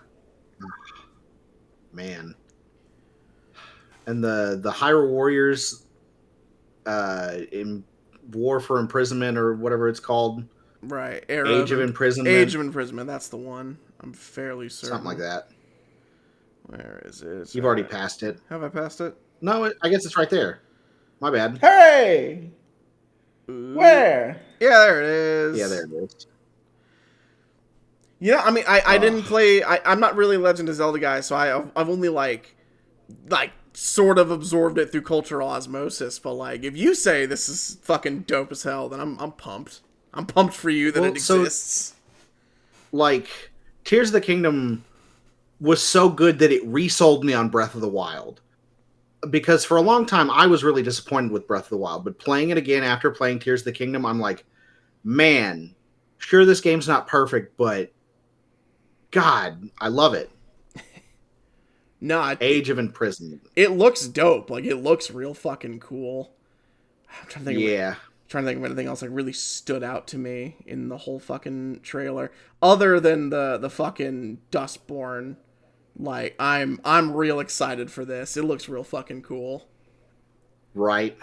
Man. And the Hyrule Warriors in War for Imprisonment, or whatever it's called.
Right.
Age of Imprisonment.
Age of Imprisonment, that's the one. I'm fairly certain.
Something like that.
Where is it?
You've already passed it.
Have I passed it?
No, I guess it's right there. My bad.
Hey! Where?
Yeah, there it is.
Yeah, there it is.
Yeah, I mean, I didn't play... I'm not really a Legend of Zelda guy, so I've only, like, sort of absorbed it through cultural osmosis, but, like, if you say this is fucking dope as hell, then I'm pumped. I'm pumped for you that it exists.
Like, Tears of the Kingdom was so good that it resold me on Breath of the Wild. because for a long time I was really disappointed with Breath of the Wild, but playing it again after playing Tears of the Kingdom, I'm like, man, sure this game's not perfect, but God, I love it.
No,
Age of Imprisonment.
It looks dope. Like, it looks real fucking cool. I'm trying to think. Trying to think of anything else that really stood out to me in the whole fucking trailer, other than the fucking Dustborn. Like, I'm real excited for this. It looks real fucking cool.
Right.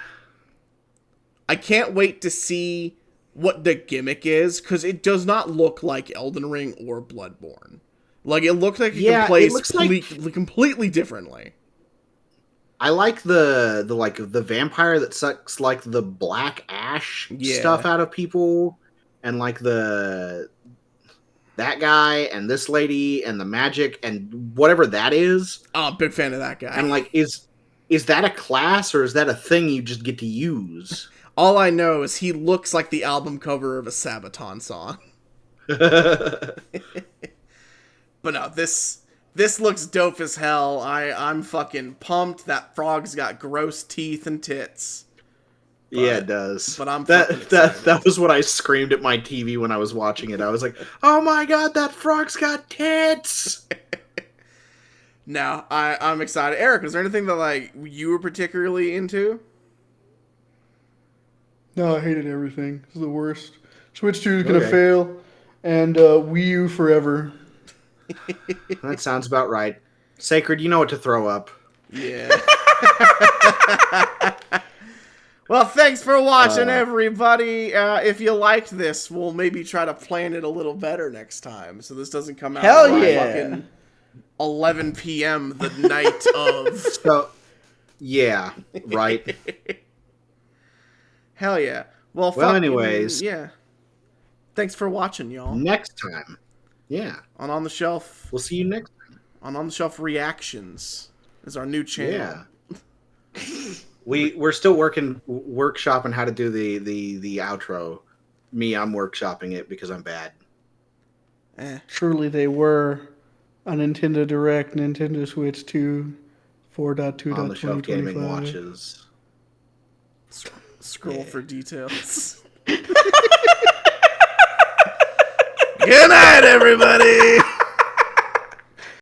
I can't wait to see what the gimmick is, because it does not look like Elden Ring or Bloodborne. Like, it looks like it can play completely differently.
I like the vampire that sucks like the black ash stuff out of people, and like that guy and this lady and the magic and whatever that is.
Oh, big fan of that guy.
And like, is that a class or is that a thing you just get to use?
All I know is he looks like the album cover of a Sabaton song. But no, this looks dope as hell. I'm fucking pumped. That frog's got gross teeth and tits.
But, yeah, it does.
But I'm
that was what I screamed at my TV when I was watching it. I was like, "Oh my god, that frog's got tits!"
Now I'm excited. Eric, is there anything that like you were particularly into?
No, I hated everything. It's the worst. Switch 2 is gonna fail, and Wii U forever.
That sounds about right. Sacred, you know what to throw up.
Yeah. Well, thanks for watching, everybody. If you liked this, we'll maybe try to plan it a little better next time, so this doesn't come out fucking 11 p.m. the night of.
So, yeah, right.
Hell yeah. Well,
anyways,
yeah. Thanks for watching, y'all.
Next time. Yeah.
On the Shelf.
We'll see you next time.
On the Shelf Reactions is our new channel.
Yeah. We're still workshopping how to do the outro. Me, I'm workshopping it because I'm bad.
Truly they were a Nintendo Direct, Nintendo Switch 2, 4.2.2025.
On the Shelf Gaming Watches.
Scroll for details. Good night, everybody!